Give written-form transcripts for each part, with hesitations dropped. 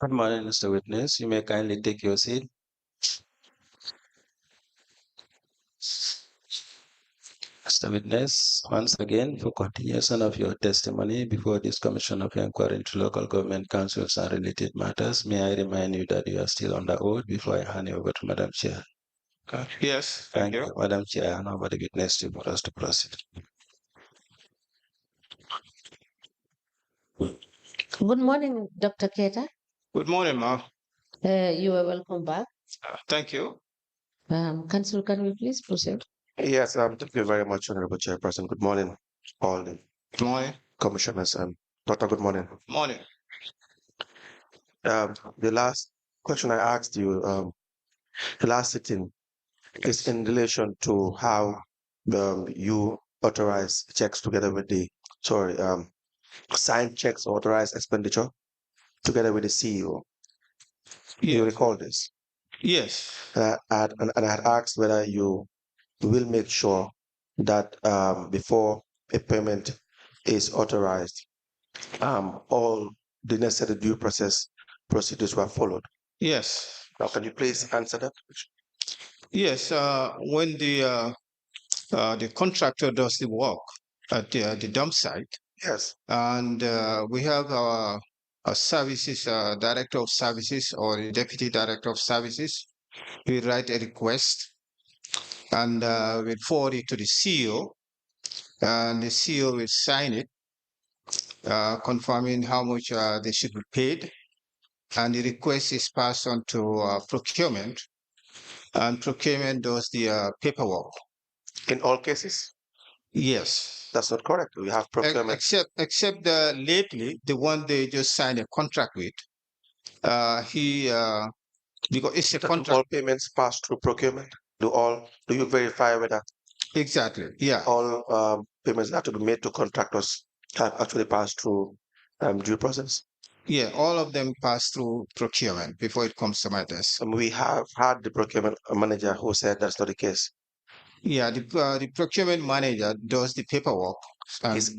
Good morning, Mr. Witness. You may kindly take your seat. Mr. Witness, once again, for continuation of your testimony before this Commission of Inquiry into Local Government Councils and related matters, may I remind you that you are still on the oath before I hand you over to Madam Chair. Yes, thank you. Madam Chair, I hand over the witness to for us to proceed. Good morning, Dr. Keita. Good morning, Ma. You are welcome back. Thank you. Council, can we please proceed? Yes, thank you very much, Honorable Chairperson. Good morning, all the Good morning. commissioners. Doctor, good morning. Morning. The last question I asked you, the last sitting, is in relation to how you authorize checks together with the, signed checks, authorized expenditure together with the CEO. You recall this? Yes. And I had asked whether you will make sure that before a payment is authorized, all the necessary due process procedures were followed. Yes. Now, can you please answer that? Yes. When the contractor does the work at the dump site, Yes. and we have our services director of services or the deputy director of services, we write a request and we forward it to the CEO, and the CEO will sign it, confirming how much they should be paid. And the request is passed on to procurement, and procurement does the paperwork. In all cases? Yes. That's not correct. We have procurement. Except lately, the one they just signed a contract with, because it's a contract. All payments pass through procurement? Do you verify whether? Exactly, yeah. All payments that have to be made to contractors have actually passed through due process? Yeah, all of them pass through procurement before it comes to my desk. We have had the procurement manager who said that's not the case. Yeah, the procurement manager does the paperwork.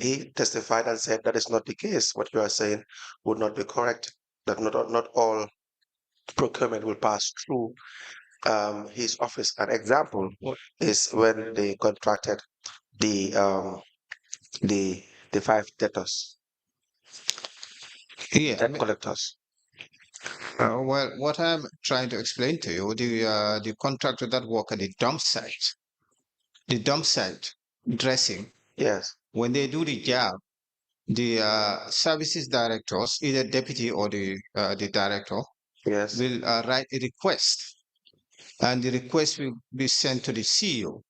He testified and said that is not the case. What you are saying would not be correct. That not all procurement will pass through his office. An example is when they contracted the 5 debtors, debt collectors. Well, what I'm trying to explain to you, the contractor that work at the dump site dressing. Yes. When they do the job, the services directors, either deputy or the director, yes, will write a request, and the request will be sent to the CEO.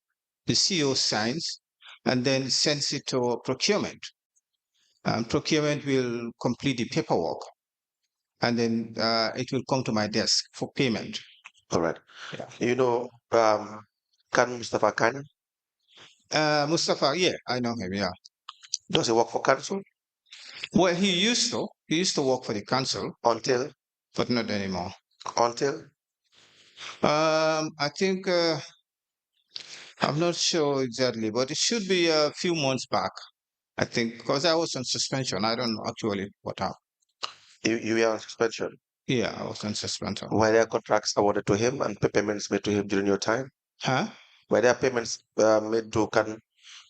The CEO signs and then sends it to procurement, and procurement will complete the paperwork, and then it will come to my desk for payment. All right. Yeah. You know, can Mustafa Khan? Mustafa, yeah, I know him. Yeah. Does he work for council? Well, he used to. He used to work for the council. Until? But not anymore. Until? I think I'm not sure exactly, but it should be a few months back. I think because I was on suspension. I don't know actually what happened. You were on suspension? Yeah, I was on suspension. Were there contracts awarded to him and payments made to him during your time? Huh? Were there payments made to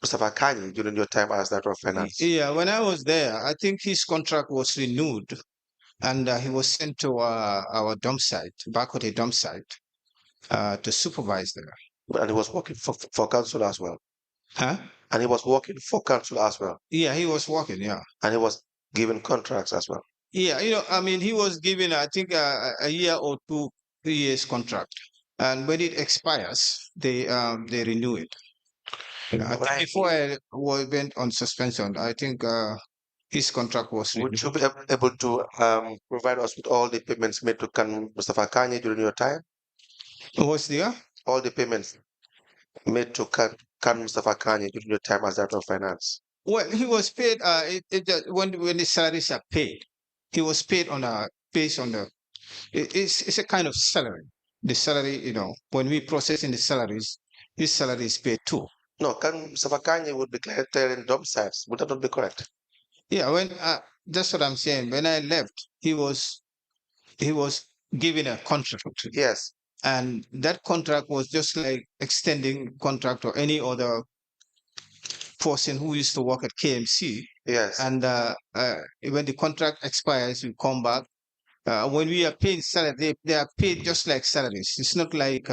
Mustafa Khan during your time as Director of Finance? Yeah, when I was there, I think his contract was renewed, and he was sent to our dump site, back at the dump site, to supervise there. And he was working for council as well? Huh? And he was working for council as well? Yeah, he was working, yeah. And he was given contracts as well? Yeah, I mean, he was given, I think, a year or 2 years contract, and when it expires, they renew it. I think before I went on suspension, I think his contract was renewed. Would you be able to provide us with all the payments made to Mustafa Kanye during your time? What's there? All the payments made to Mustafa Kanye during your time as Director of Finance? Well, he was paid when the salaries are paid. He was paid based on it's a kind of salary. The salary, when we process in the salaries, his salary is paid too. No, Mustafa Kanye would be clearing dump sites. Would that not be correct? Yeah, that's what I'm saying. When I left, he was given a contract. Yes. And that contract was just like extending contract or any other person who used to work at KMC. Yes. And when the contract expires, we come back. When we are paying salary, they are paid just like salaries. It's not like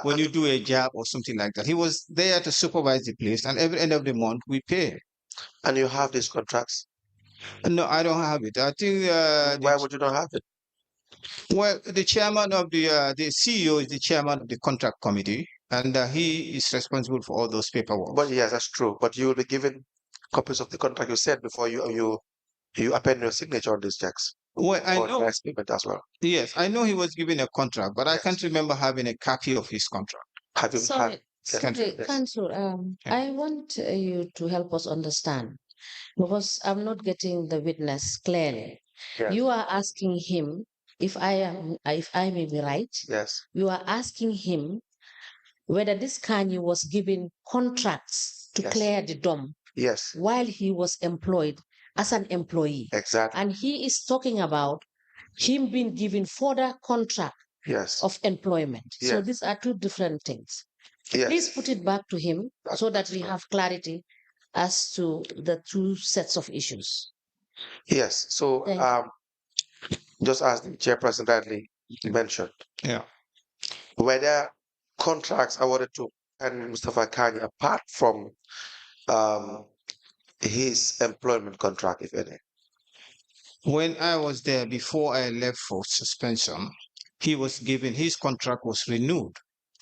when you do a job or something like that. He was there to supervise the place, and every end of the month we pay. And you have these contracts? No, I don't have it. I think. Why would you not have it? Well, the chairman of the CEO is the chairman of the contract committee, and he is responsible for all those paperwork. But yes, that's true. But you will be given copies of the contract you said before you append your signature on these checks. Well, I know. Payment as well. Yes, I know he was given a contract, but I can't remember having a copy of his contract. Have you Sorry, yes. Council, I want you to help us understand, because I'm not getting the witness clearly. Yes. You are asking him, if I may be right, Yes. you are asking him whether this Kanye was given contracts to Yes. clear the dome Yes. while he was employed as an employee. Exactly. And he is talking about him being given further contract Yes. of employment. So Yes. these are two different things. Yes. Please put it back to him so that we right. have clarity as to the two sets of issues. Yes. So Thank you. just as the chairperson rightly mentioned, Yeah. whether contracts awarded to Mustafa Kanye apart from his employment contract, if any. When I was there before I left for suspension, he was given his contract was renewed.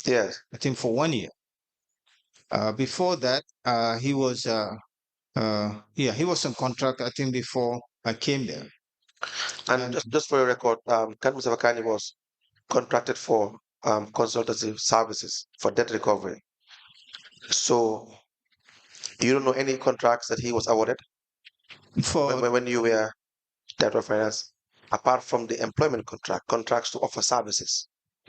Yes. I think for 1 year. Before that, he was he was on contract. I think before I came there. And just for your record, Mustafa Kanye was contracted for consultancy services for debt recovery. So you don't know any contracts that he was awarded when you were Director of Finance, apart from the employment contracts to offer services.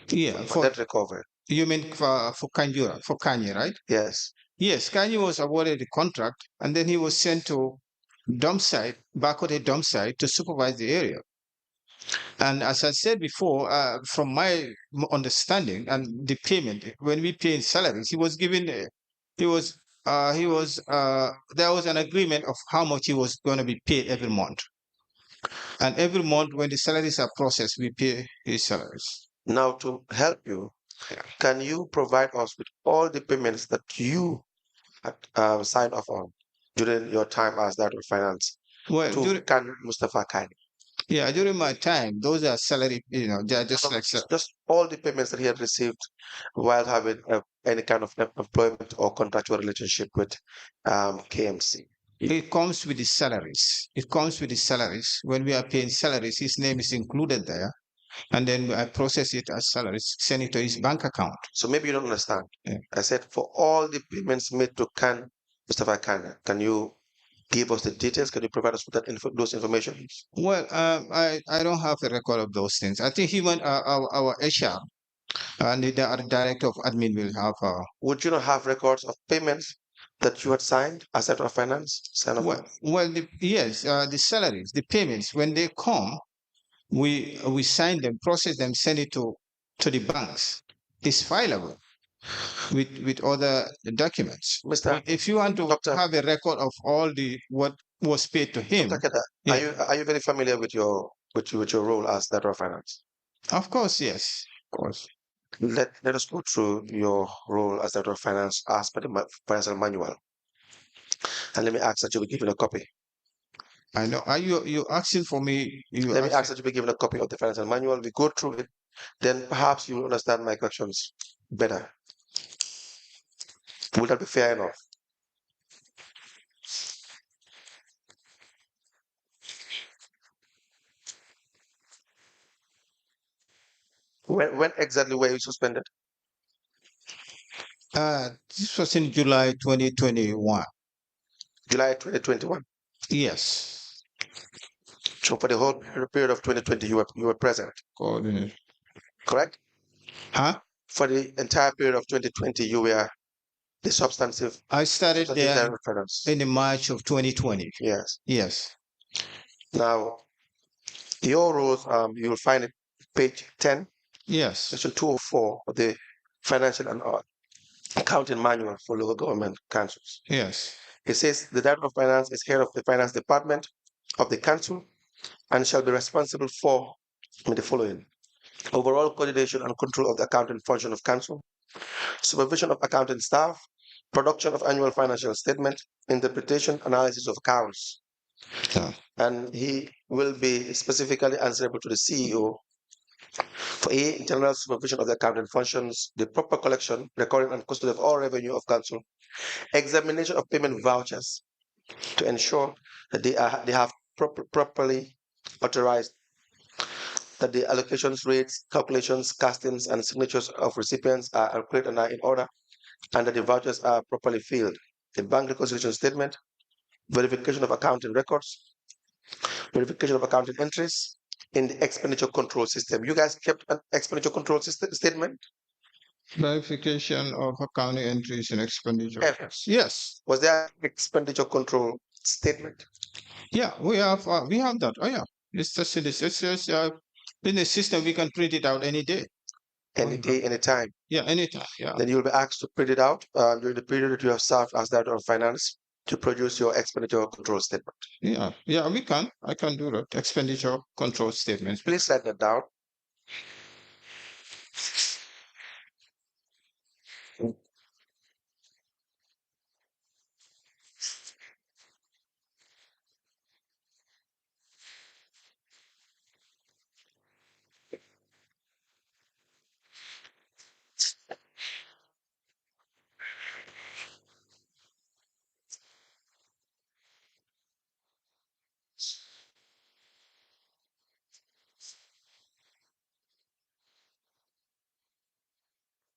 Yeah, for debt recovery. You mean for Kanye, right? Yes. Yes, Kanye was awarded the contract, and then he was sent to back at a dump site to supervise the area. And as I said before, from my understanding and the payment, when we pay in salaries, he was given, there was an agreement of how much he was going to be paid every month. And every month when the salaries are processed, we pay his salaries. Now, to help you, can you provide us with all the payments that you had signed off on during your time as Director of Finance to Mustafa Kanye? Yeah, during my time, those are salary, they're just just all the payments that he had received while having any kind of employment or contractual relationship with KMC. It comes with the salaries. It comes with the salaries. When we are paying salaries, his name is included there. And then I process it as salaries, send it to his bank account. So maybe you don't understand. Yeah. I said for all the payments made to Mustafa Kanye, can you give us the details? Can you provide us with those information? Well, I don't have a record of those things. I think even our HR and the director of admin will have. Would you not have records of payments that you had signed as Director of Finance? Yes, the salaries, the payments, when they come, we sign them, process them, send it to the banks. It's fileable with other documents. If you want to have a record of all what was paid to him, are you very familiar with your role as Director of Finance? Of course, yes, of course. Let us go through your role as Director of Finance as per the financial manual, and let me ask that you be given a copy. I know. Are you asking for me? Let me ask that you be given a copy of the financial manual. We go through it, then perhaps you will understand my questions better. Would that be fair enough? When exactly were you suspended? This was in July 2021. July 2021? Yes. So for the whole period of 2020, you were present? Correct? Huh? For the entire period of 2020, you were the substantive. I started there in March of 2020. Yes. Yes. Now, your rules, you'll find it page 10, Yes. section 204 of the Financial and Accounting Manual for Local Government Councils. Yes. It says the Director of Finance is head of the Finance Department of the Council and shall be responsible for the following: overall coordination and control of the accounting function of Council, supervision of accounting staff, production of annual financial statement, interpretation, analysis of accounts. Yeah. And he will be specifically answerable to the CEO for A, general supervision of the accounting functions, the proper collection, recording, and custody of all revenue of Council, examination of payment vouchers to ensure that they have properly authorized, that the allocations, rates, calculations, castings, and signatures of recipients are accurate and are in order, and that the vouchers are properly filled. The bank reconciliation statement, verification of accounting records, verification of accounting entries in the expenditure control system. You guys kept an expenditure control system statement? Verification of accounting entries and expenditure. Yes. Yes. Was there expenditure control statement? Yeah, we have that. Oh yeah, it's just in this. It's just in the system. We can print it out any day. Any day, any time. Yeah, anytime. Yeah. Then you'll be asked to print it out during the period that you have served as Director of Finance to produce your expenditure control statement. Yeah, yeah, we can. I can do that. Expenditure control statement. Please write that down.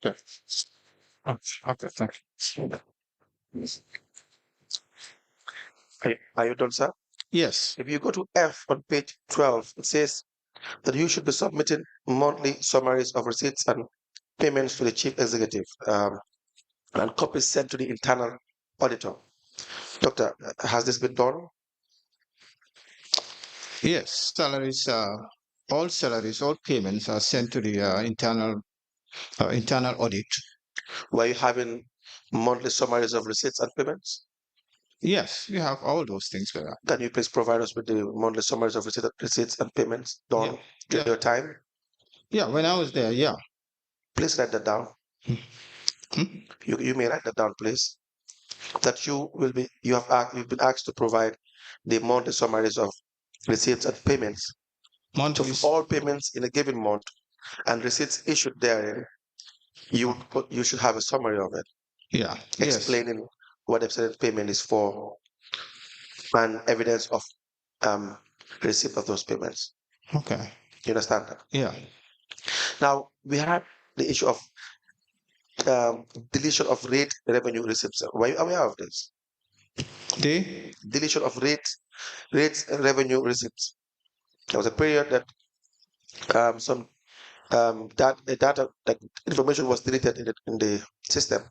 Okay. Okay, thank you. Are you done, sir? Yes. If you go to F on page 12, it says that you should be submitting monthly summaries of receipts and payments to the Chief Executive and copies sent to the internal auditor. Doctor, has this been done? Yes, salaries, all payments are sent to the internal audit. Were you having monthly summaries of receipts and payments? Yes, we have all those things there. Can you please provide us with the monthly summaries of receipts and payments done during your time? Yeah, when I was there, yeah. Please write that down. Hmm? You may write that down, please. That you've been asked to provide the monthly summaries of receipts and payments of all payments in a given month and receipts issued therein. You should have a summary of it. Yeah. Explaining what the payment is for and evidence of receipt of those payments. Okay. You understand that? Yeah. Now we have the issue of deletion of rate revenue receipts. Were you aware of this? The deletion of rates revenue receipts. There was a period that data information was deleted in the system.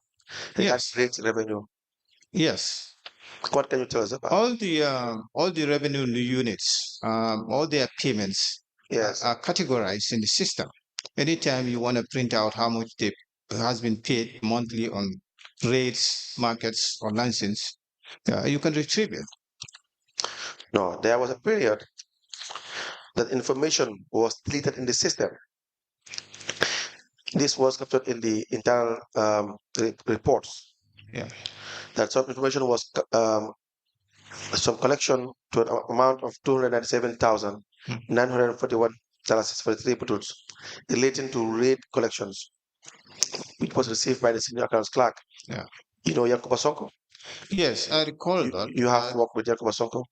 Yes. Rates revenue. Yes. What can you tell us about? All the revenue units, all their payments are categorized in the system. Anytime you want to print out how much has been paid monthly on rates, markets, or license, you can retrieve it. No, there was a period that information was deleted in the system. This was captured in the internal reports. Yeah. That some information was some collection to an amount of $297,941.43 relating to rate collections, which was received by the senior accounts clerk. Yeah. You know Yankuba Sonko? Yes, I recall that. You have worked with Yankuba Sonko?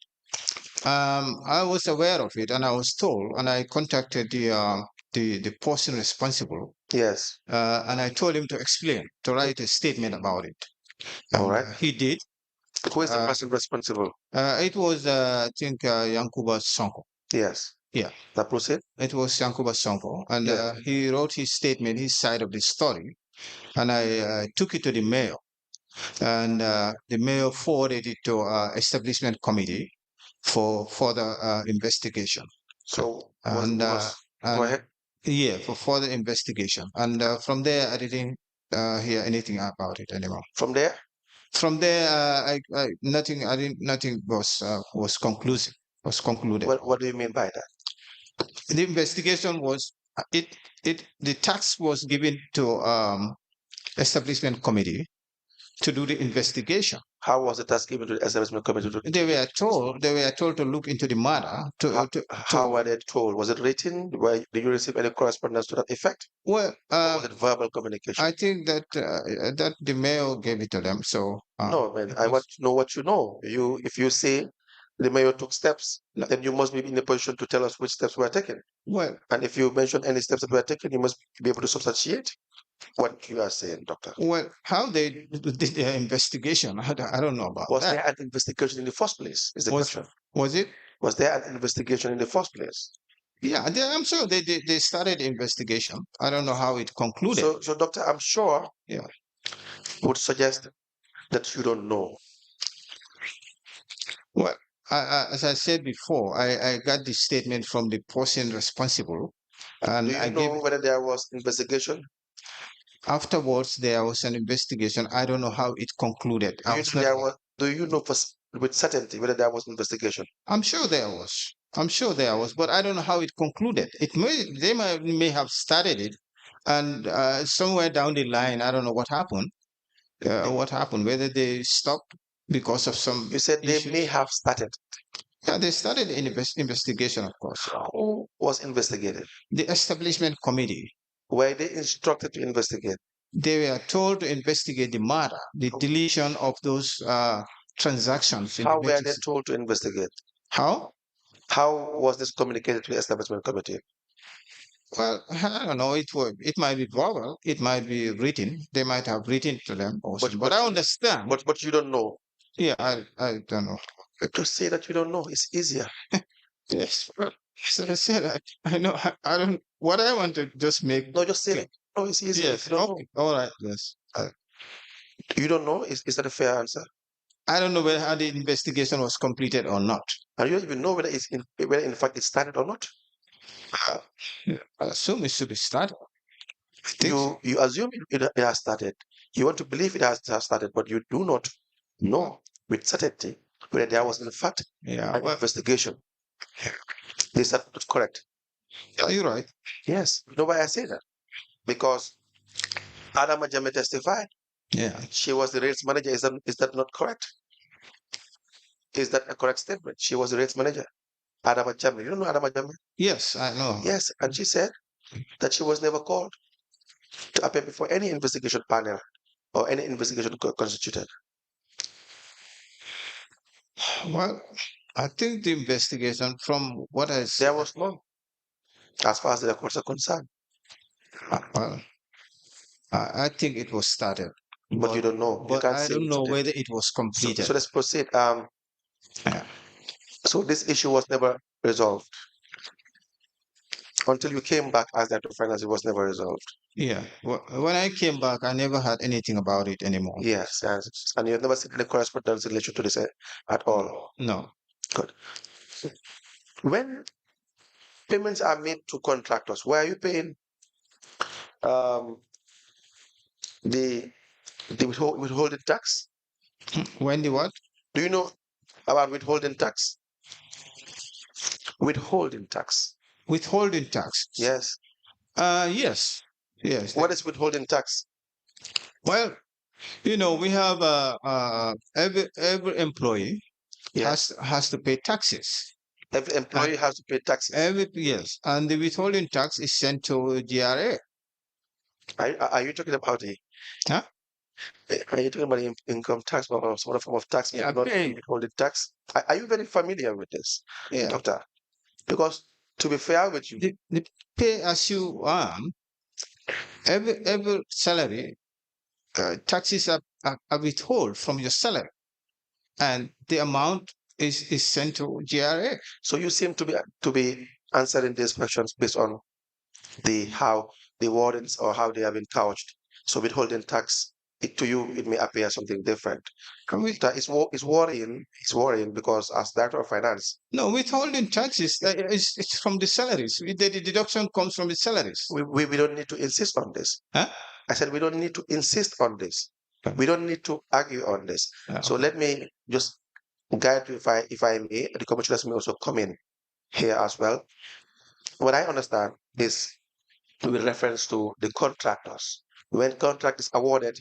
I was aware of it, and I was told, and I contacted the person responsible. Yes. And I told him to explain, to write a statement about it. All right. He did. Who is the person responsible? It was, I think, Yankuba Sonko. Yes. Yeah. That proceed? It was Yankuba Sonko. And he wrote his statement, his side of the story. And I took it to the mayor. And the mayor forwarded it to establishment committee for further investigation. So, go ahead. Yeah, for further investigation. And from there, I didn't hear anything about it anymore. From there? From there, nothing. I didn't. Nothing was conclusive. Was concluded. What do you mean by that? The investigation was the task was given to establishment committee to do the investigation. How was the task given to the establishment committee? They were told to look into the matter. How were they told? Was it written? Did you receive any correspondence to that effect? Well, or was it verbal communication? I think that that the mayor gave it to them. So no, man, I want to know what you know. If you say the mayor took steps, then you must be in a position to tell us which steps were taken. Well, and if you mention any steps that were taken, you must be able to substantiate what you are saying, Doctor. Well, how they did their investigation, I don't know about Was that. there an investigation in the first place? Is the question. Was it? Was there an investigation in the first place? Yeah, I'm sure they started investigation. I don't know how it concluded. So Doctor, I'm sure would suggest that you don't know. Well, as I said before, I got this statement from the person responsible. And do you know whether there was investigation? Afterwards, there was an investigation. I don't know how it concluded. Do you know with certainty whether there was investigation? I'm sure there was. But I don't know how it concluded. They may have started it, and somewhere down the line, I don't know what happened. Whether they stopped because of some. You said issues. They may have started. Yeah, they started an investigation, of course. Who was investigated? The establishment committee. Were they instructed to investigate? They were told to investigate the matter, the deletion of those transactions. How were they told to investigate? How? How was this communicated to the establishment committee? Well, I don't know. It might be verbal. It might be written. They might have written to them also. But I understand. But you don't know. Yeah, I don't know. To say that you don't know is easier. Yes. Well, as I said, I know. I don't. What I want to just make. No, just say it. No, it's easier. Yes. You don't know. All right. Yes. You don't know? Is that a fair answer? I don't know how the investigation was completed or not. And you don't even know whether in fact it started or not. I assume it should be started. You assume it has started. You want to believe it has started, but you do not know with certainty whether there was in fact an investigation. Is that not correct? Yeah, you're right. Yes. You know why I say that? Because Adama Jammeh testified. Yeah. She was the rates manager. Is that not correct? Is that a correct statement? She was the rates manager. Adama Jammeh. You don't know Adama Jammeh? Yes, I know. Yes, and she said that she was never called to appear before any investigation panel or any investigation constituted. Well, I think the investigation, from what I said, there was none, as far as the records are concerned. Well, I think it was started, but you don't know. But I don't know whether it was completed. So let's proceed. So this issue was never resolved until you came back as Director of Finance. It was never resolved. Yeah. Well, when I came back, I never heard anything about it anymore. Yes, and you've never seen any correspondence in relation to this at all. No. Good. When payments are made to contractors, where are you paying the withholding tax? When the what? Do you know about withholding tax? Withholding tax. Withholding tax. Yes. Yes. Yes. What is withholding tax? Well, we have every employee has to pay taxes. Every employee has to pay taxes. Yes, and the withholding tax is sent to GRA. Are you talking about the? Huh? Are you talking about the income tax or some other form of tax? Yeah, not withholding tax. Are you very familiar with this, Doctor? Because to be fair with you, the pay as you earn, every salary, taxes are withheld from your salary, and the amount is sent to GRA. So you seem to be answering these questions based on how the wardens or how they have been couched. So withholding tax to you, it may appear something different. It's worrying because as Director of Finance, No, withholding taxes it's from the salaries. The deduction comes from the salaries. we don't need to insist on this. Huh? I said we don't need to insist on this. We don't need to argue on this. So Okay. let me just guide you, if I may. The commissioners may also come in here as well. What I understand is with reference to the contractors. When contract is awarded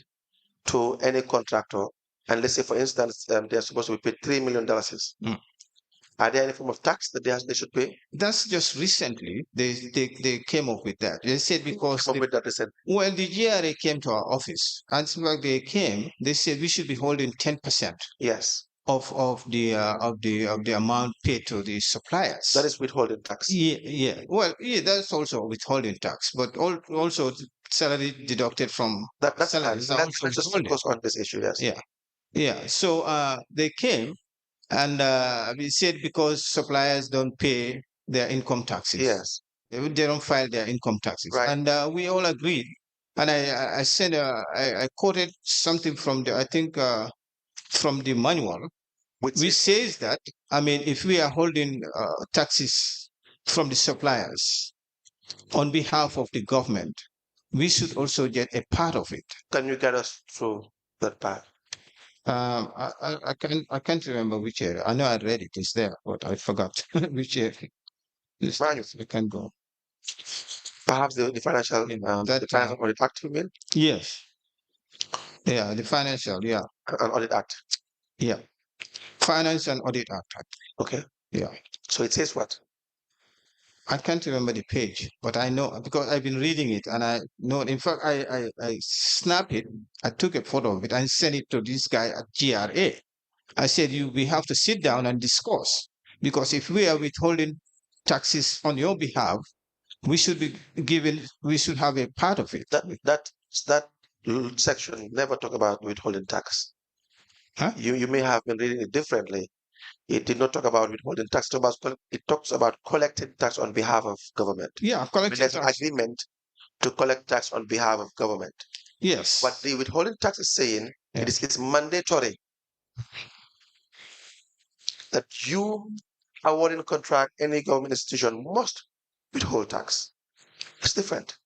to any contractor, and let's say, for instance, they're supposed to be paid $3 million. Are there any form of tax that they should pay? That's just recently they came up with that. They said because Come up with that recent. well, the GRA came to our office, and when they came, they said we should be holding 10% Yes, of the amount paid to the suppliers. that is withholding tax. Yeah. Well, yeah, that's also withholding tax, but also salary deducted from That's fine. salaries. Let's just focus on this issue. Yes. Yeah. So they came, and we said because suppliers don't pay their income taxes. Yes. They don't file their income taxes. Right. And we all agreed. And I said, I quoted something from I think from the manual, which says that, I mean, if we are holding taxes from the suppliers on behalf of the government, we should also get a part of it. Can you get us through that part? I can't remember which area. I know I read it. It's there, but I forgot which area. We can go. Perhaps the financial, the Financial Audit Act, you mean? Yes. Yeah, the Financial, yeah. An Audit Act. Yeah. Finance and Audit Act. Okay. Yeah. So it says what? I can't remember the page, but I know because I've been reading it, and I know. In fact, I snapped it. I took a photo of it and sent it to this guy at GRA. I said, we have to sit down and discuss, because if we are withholding taxes on your behalf, we should have a part of it. That section never talk about withholding tax. Huh? You may have been reading it differently. It did not talk about withholding tax. It talks about collecting tax on behalf of government. Yeah, collecting tax. There's an agreement to collect tax on behalf of government. Yes. But the withholding tax is saying it's mandatory that you awarding contract, any government institution must withhold tax. It's different.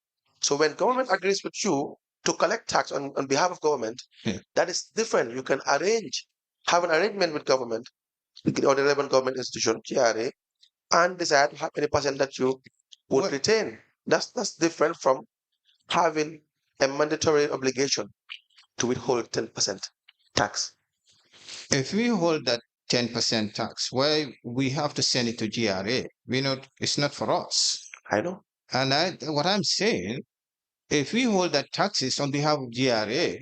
So when government agrees with you to collect tax on behalf of government, that is different. You can have an arrangement with government or the relevant government institution, GRA, and decide how many percent that you would retain. That's different from having a mandatory obligation to withhold 10% tax. If we hold that 10% tax, why we have to send it to GRA? It's not for us. I know. And what I'm saying, if we hold that taxes on behalf of GRA,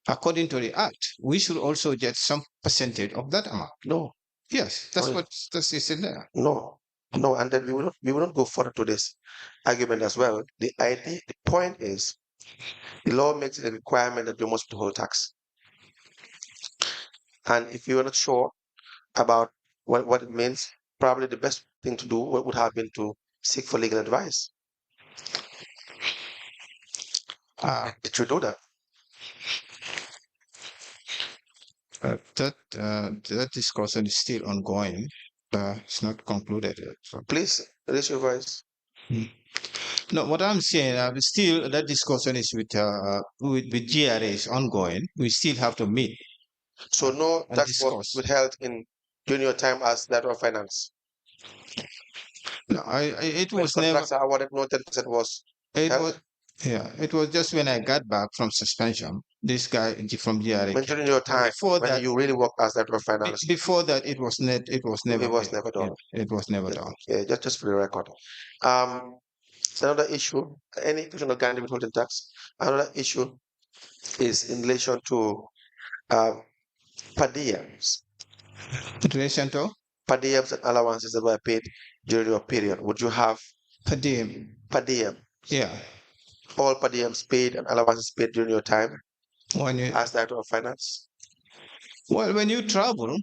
according to the Act, we should also get some percentage of that amount. No. Yes, that's in there. No, and then we will not go further to this argument as well. The point is, the law makes it a requirement that you must withhold tax. And if you are not sure about what it means, probably the best thing to do would have been to seek for legal advice. Did you do that? That discussion is still ongoing. It's not concluded yet. So. Please raise your voice. No, what I'm saying, still that discussion is with GRA is ongoing. We still have to meet. So no tax was withheld during your time as Director of Finance. No, it was never. Contracts are awarded, no 10% was. It was just when I got back from suspension. This guy from GRA. Mentioning your time when you really worked as Director of Finance. Before that, it was never done. Yeah, it was never done. Yeah, just for the record. Another issue, any question regarding withholding tax. Another issue is in relation to per diems. In relation to? Per diems and allowances that were paid during your period. Would you have per diem? Per diem. Yeah. All per diems paid and allowances paid during your time as Director of Finance? Well, when you travel,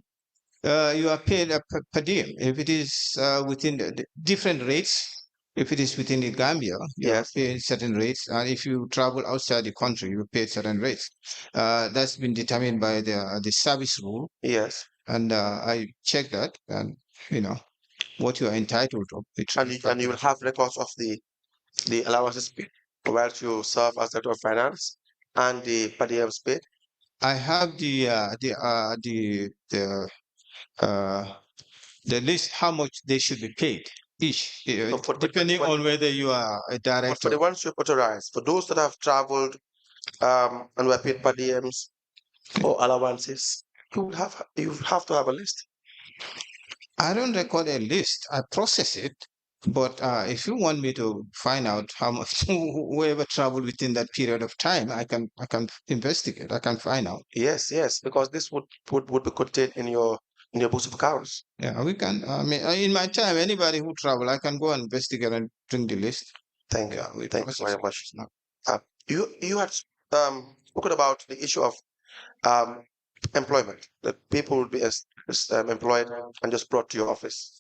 you are paid per diem. If it is within the different rates, If it is within the Gambia, you Yes. pay certain rates, and if you travel outside the country, you pay certain rates. That's been determined by the service rule, Yes. and I checked that, and you know what you are entitled to. And you will have records of the allowances paid while you serve as Director of Finance and the per diems paid. I have uh, the list how much they should be paid each, No, depending on whether you are a but for director. the ones you authorized, for those that have traveled and were paid per diems or allowances, you have to have a list. I don't record a list. I process it. But if you want me to find out how much whoever traveled within that period of time, I can investigate. I can find out. Yes, yes, because this would be contained in your books of accounts. Yeah, we can. I mean, in my time, anybody who travel, I can go and investigate and bring the list. Thank you. Yeah, we Thank you process very it. much. No. You had spoken about the issue of um, employment, that people would be employed and just brought to your office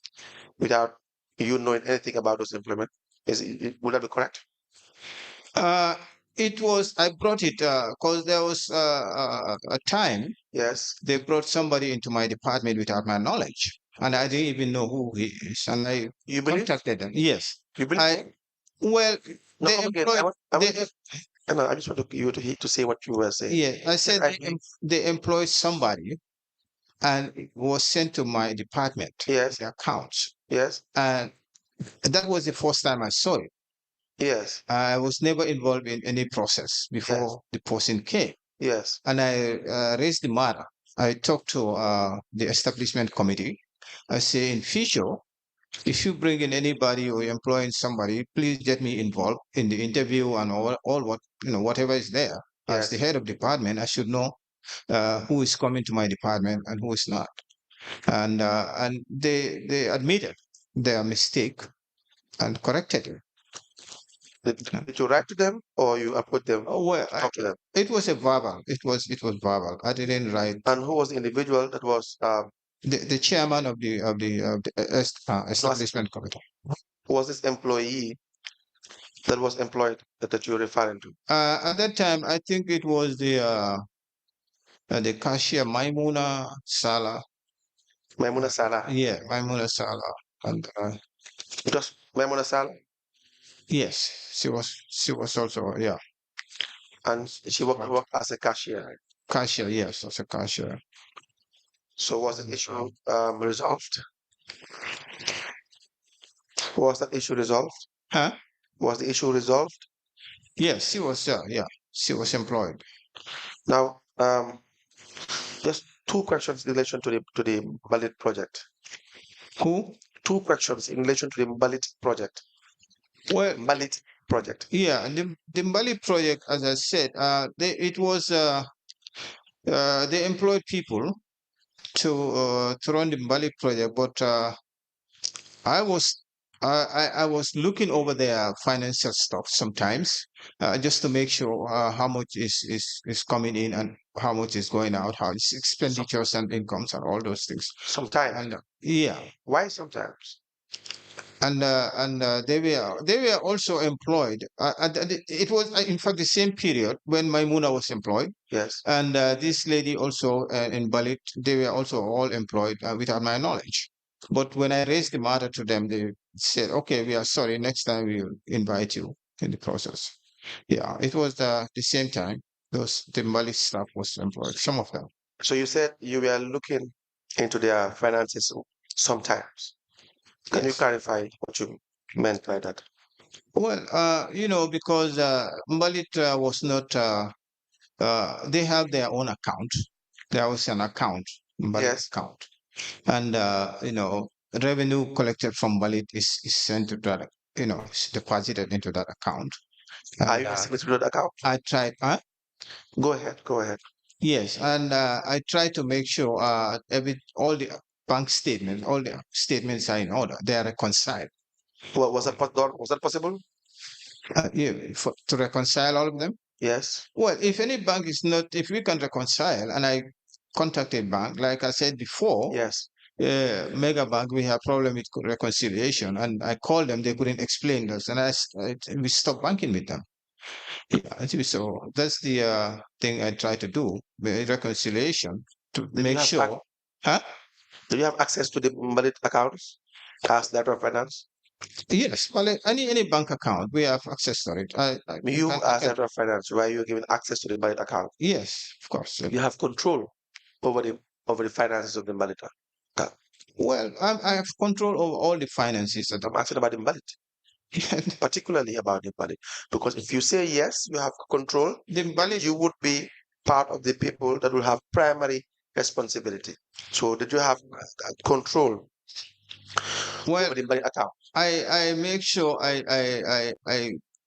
without you knowing anything about those employment. Would that be correct? It was. I brought it because there was a time Yes. they brought somebody into my department without my knowledge, and I didn't even know who he is, and I You believe? contacted them. Yes, You believe? well, No, they come again. employed. I just want to say what you were saying. Yeah, I said they employed somebody, and it was sent to my department. Yes. The accounts, Yes. and that was the first time I saw it. Yes. I was never involved in any process before the posting came. Yes. And I raised the matter. I talked to the establishment committee. I say, in future, if you bring in anybody or employing somebody, please get me involved in the interview and all what whatever is there. As the head of department, I should know who is coming to my department and who is not. And they admitted their mistake and corrected it. Did you write to them or you put them? Oh, well, talk to them? It was a verbal. It was verbal. I didn't write. And who was the individual that was the chairman of the establishment committee? Who was this employee that was employed that you're referring to? At that time, I think it was the cashier Maimuna Sala. Maimuna Sala. Yeah, Maimuna Sala. And it was Maimuna Sala? Yes, she was also, yeah. And she worked as a cashier. Cashier, yes, as a cashier. So was the issue resolved? Was that issue resolved? Huh? Was the issue resolved? Yes, she was. Yeah, she was employed. Now, just two questions in relation to the Ballet project. Who? Two questions in relation to the Ballet project. Well, Ballet project. Yeah, the Ballet project, as I said, they employed people to run the Ballet project, but I was looking over their financial stuff sometimes, just to make sure how much is coming in and how much is going out, how it's expenditures and incomes and all those things. Sometimes. And yeah. Why sometimes? And they were also employed. It was in fact the same period when Maimuna was employed. Yes. And this lady also in Ballet, they were also all employed without my knowledge. But when I raised the matter to them, they said, "Okay, we are sorry. Next time we'll invite you in the process." Yeah, it was the same time the Ballet staff was employed. Some of them. So you said you were looking into their finances sometimes. Can you clarify what you meant by that? Well, because Mbalit was not, they have their own account. There was an account, Mbalit account. And, revenue collected from Mbalit is sent to that, is deposited into that account. Are you receiving through that account? I tried, Go ahead. Yes, and I tried to make sure all the bank statements, all the statements are in order. They are reconciled. Well, was that possible? Yeah, to reconcile all of them? Yes. Well, if any bank is not, if we can reconcile, and I contacted bank, like I said before, yes, mega bank, we have problem with reconciliation, and I called them, they couldn't explain this, and we stopped banking with them. Yeah, so that's the thing I try to do, reconciliation, to make sure. Huh? Do you have access to the Ballet accounts as Director of Finance? Yes, well, any bank account, we have access to it. You as Director of Finance, why you given access to the Ballet account? Yes, of course. You have control over the finances of the Ballet account. Well, I have control over all the finances. I'm asking about the Ballet. Particularly about the Ballet, because if you say yes, you have control, The Ballet, you would be part of the people that will have primary responsibility. So did you have control over the Ballet account? I make sure I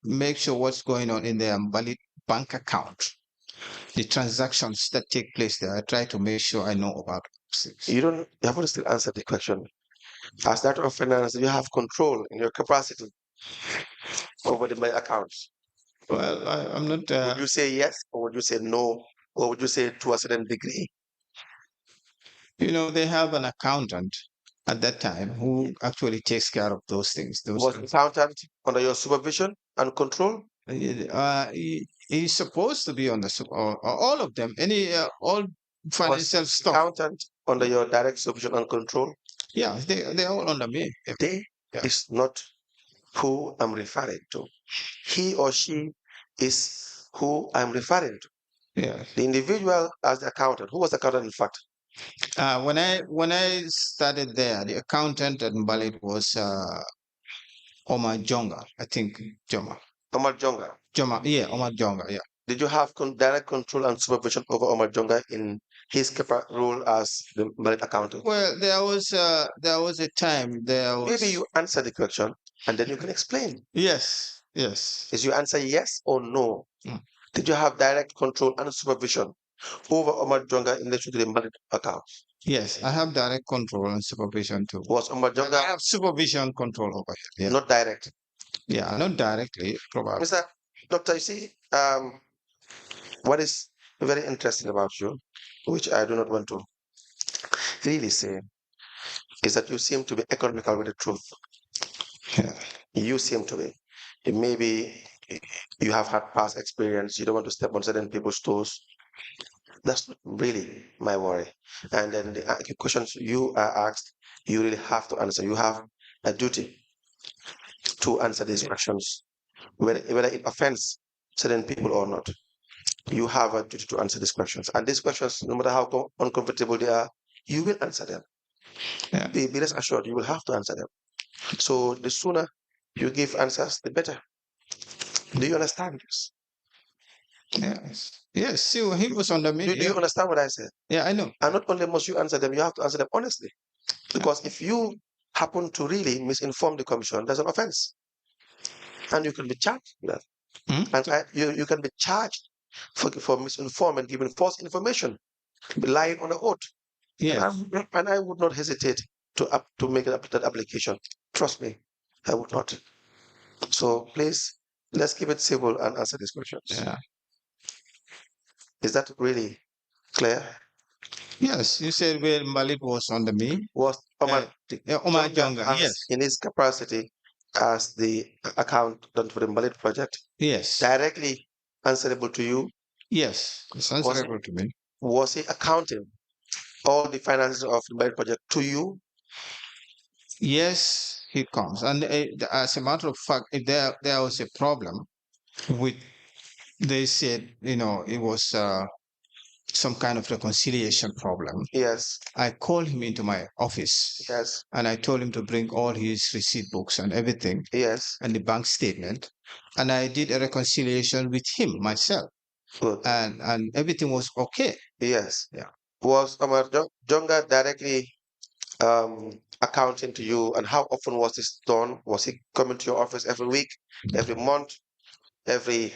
make sure what's going on in their Ballet bank account, the transactions that take place there. I try to make sure I know about things. You haven't still answered the question. As Director of Finance, you have control in your capacity over the Ballet accounts. Well, I'm not. Would you say yes, or would you say no, or would you say to a certain degree? They have an accountant at that time who actually takes care of those things. Was the accountant under your supervision and control? He's supposed to be on the all of them. All financial Was stuff. Accountant under your direct supervision and control? Yeah, they're all under me. They is not who I'm referring to. He or she is who I'm referring to. Yeah. The individual as the accountant. Who was the accountant in fact? When I started there, the accountant at Ballet was Omar Jonga, I think. Omar Jonga. Omar Jonga, yeah. Did you have direct control and supervision over Omar Jonga in his role as the Ballet accountant? Well, there was a time there was. Maybe you answer the question and then you can explain. Yes. Is your answer yes or no? Mm. Did you have direct control and supervision over Omar Jonga in relation to the Ballet account? Yes, I have direct control and supervision too. Was Omar Jonga? I have supervision control over here. Yeah. Not direct. Yeah, not directly, probably. Mr. Doctor, you see, what is very interesting about you, which I do not want to really say, is that you seem to be economical with the truth. Yeah. You seem to be. Maybe you have had past experience. You don't want to step on certain people's toes. That's not really my worry. And then the questions you are asked, you really have to answer. You have a duty to answer these questions, whether it offends certain people or not. You have a duty to answer these questions. And these questions, no matter how uncomfortable they are, you will answer them. Yeah. Be rest assured, you will have to answer them. So the sooner you give answers, the better. Do you understand this? Yes. See, he was under me. Do you understand what I said? Yeah, I know. And not only must you answer them, you have to answer them honestly. Because if you happen to really misinform the commission, there's an offense. And you can be charged with that. And you can be charged for misinforming, giving false information, lying on an oath. Yeah. And I would not hesitate to make that application. Trust me, I would not. So please, let's keep it civil and answer these questions. Yeah. Is that really clear? Yes, you said where Malik was under me. Was Omar Jonga, yes. In his capacity as the accountant for the Ballet project? Yes. Directly answerable to you? Yes, it's answerable to me. Was he accounting all the finances of the Ballet project to you? Yes, he comes. And as a matter of fact, if there was a problem with, they said, it was some kind of reconciliation problem. Yes. I called him into my office. Yes. And I told him to bring all his receipt books and everything. Yes. And the bank statement. And I did a reconciliation with him myself. Good. And everything was okay. Yes. Yeah. Was Omar Jonga directly accounting to you, and how often was this done? Was he coming to your office every week, every month, every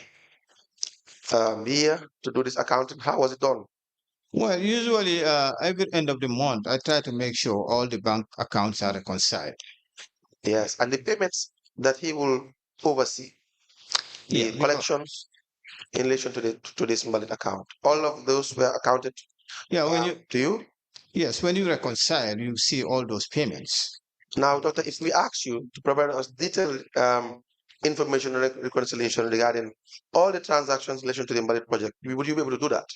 year to do this accounting? How was it done? Well, usually every end of the month, I try to make sure all the bank accounts are reconciled. Yes, and the payments that he will oversee, the collections in relation to this Ballet account, all of those were accounted to you? To you? Yes, when you reconcile, you see all those payments. Now, Doctor, if we ask you to provide us detailed information on reconciliation regarding all the transactions in relation to the Ballet project, would you be able to do that?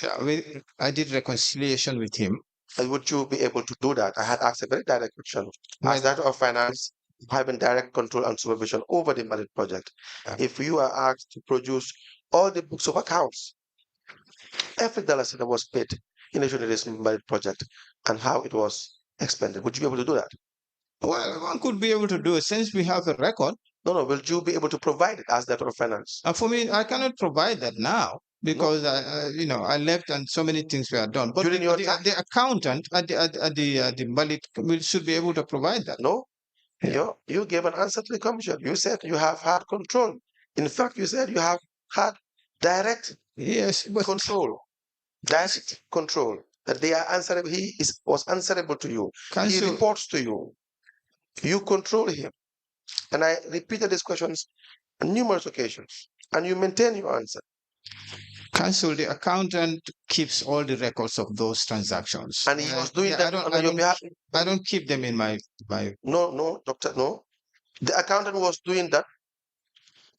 Yeah, I did reconciliation with him. And would you be able to do that? I had asked a very direct question. As Director of Finance, having direct control and supervision over the Ballet project, if you are asked to produce all the books of accounts, every dollar that was paid in relation to this Ballet project and how it was expended, would you be able to do that? Well, one could be able to do it since we have a record. No, will you be able to provide it as Director of Finance? For me, I cannot provide that now because I left and so many things were done. But During your the accountant at the Ballet should be able to provide that. No, you gave an answer to the commission. You said you have had control. In fact, you said you have had direct control. Direct control. That they are answerable. Was answerable to you. He reports to you. You control him. And I repeated these questions on numerous occasions. And you maintain your answer. Counsel, the accountant keeps all the records of those transactions. And he was doing that on your behalf. I don't keep them in my. No, doctor, no. The accountant was doing that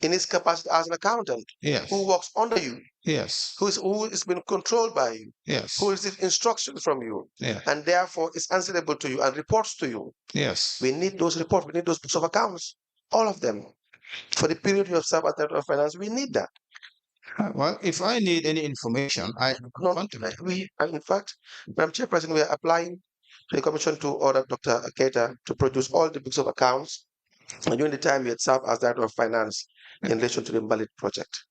in his capacity as an accountant. Yes. Who works under you. Yes. Who is being controlled by you. Yes. Who receives instructions from you. Yeah. And therefore is answerable to you and reports to you. Yes. We need those reports. We need those books of accounts. All of them. For the period you have served as Director of Finance, we need that. Well, if I need any information, I contact. In fact, Madam Chairperson, we are applying to the Commission to order Dr. Keita to produce all the books of accounts during the time he had served as Director of Finance in relation to the Ballet project.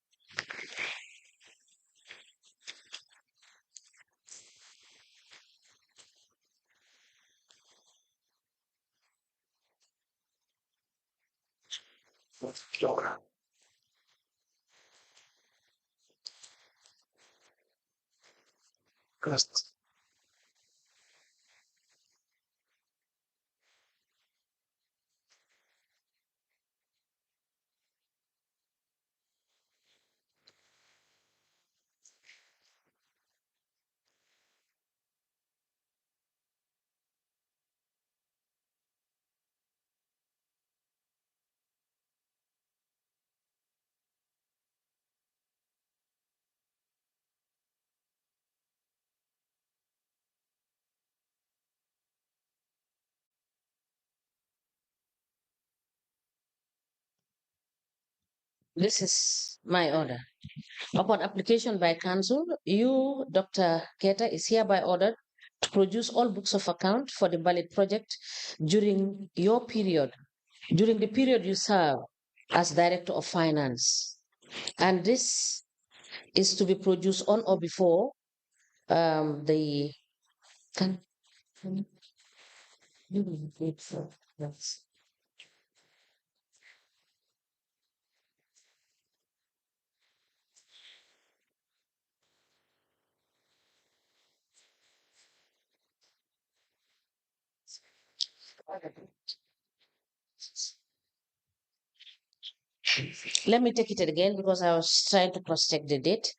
This is my order. Upon application by council, you, Dr. Keita, is hereby ordered to produce all books of account for the Ballet project during your period, during the period you serve as Director of Finance. And this is to be produced on or before the. Let me take it again because I was trying to cross-check the date.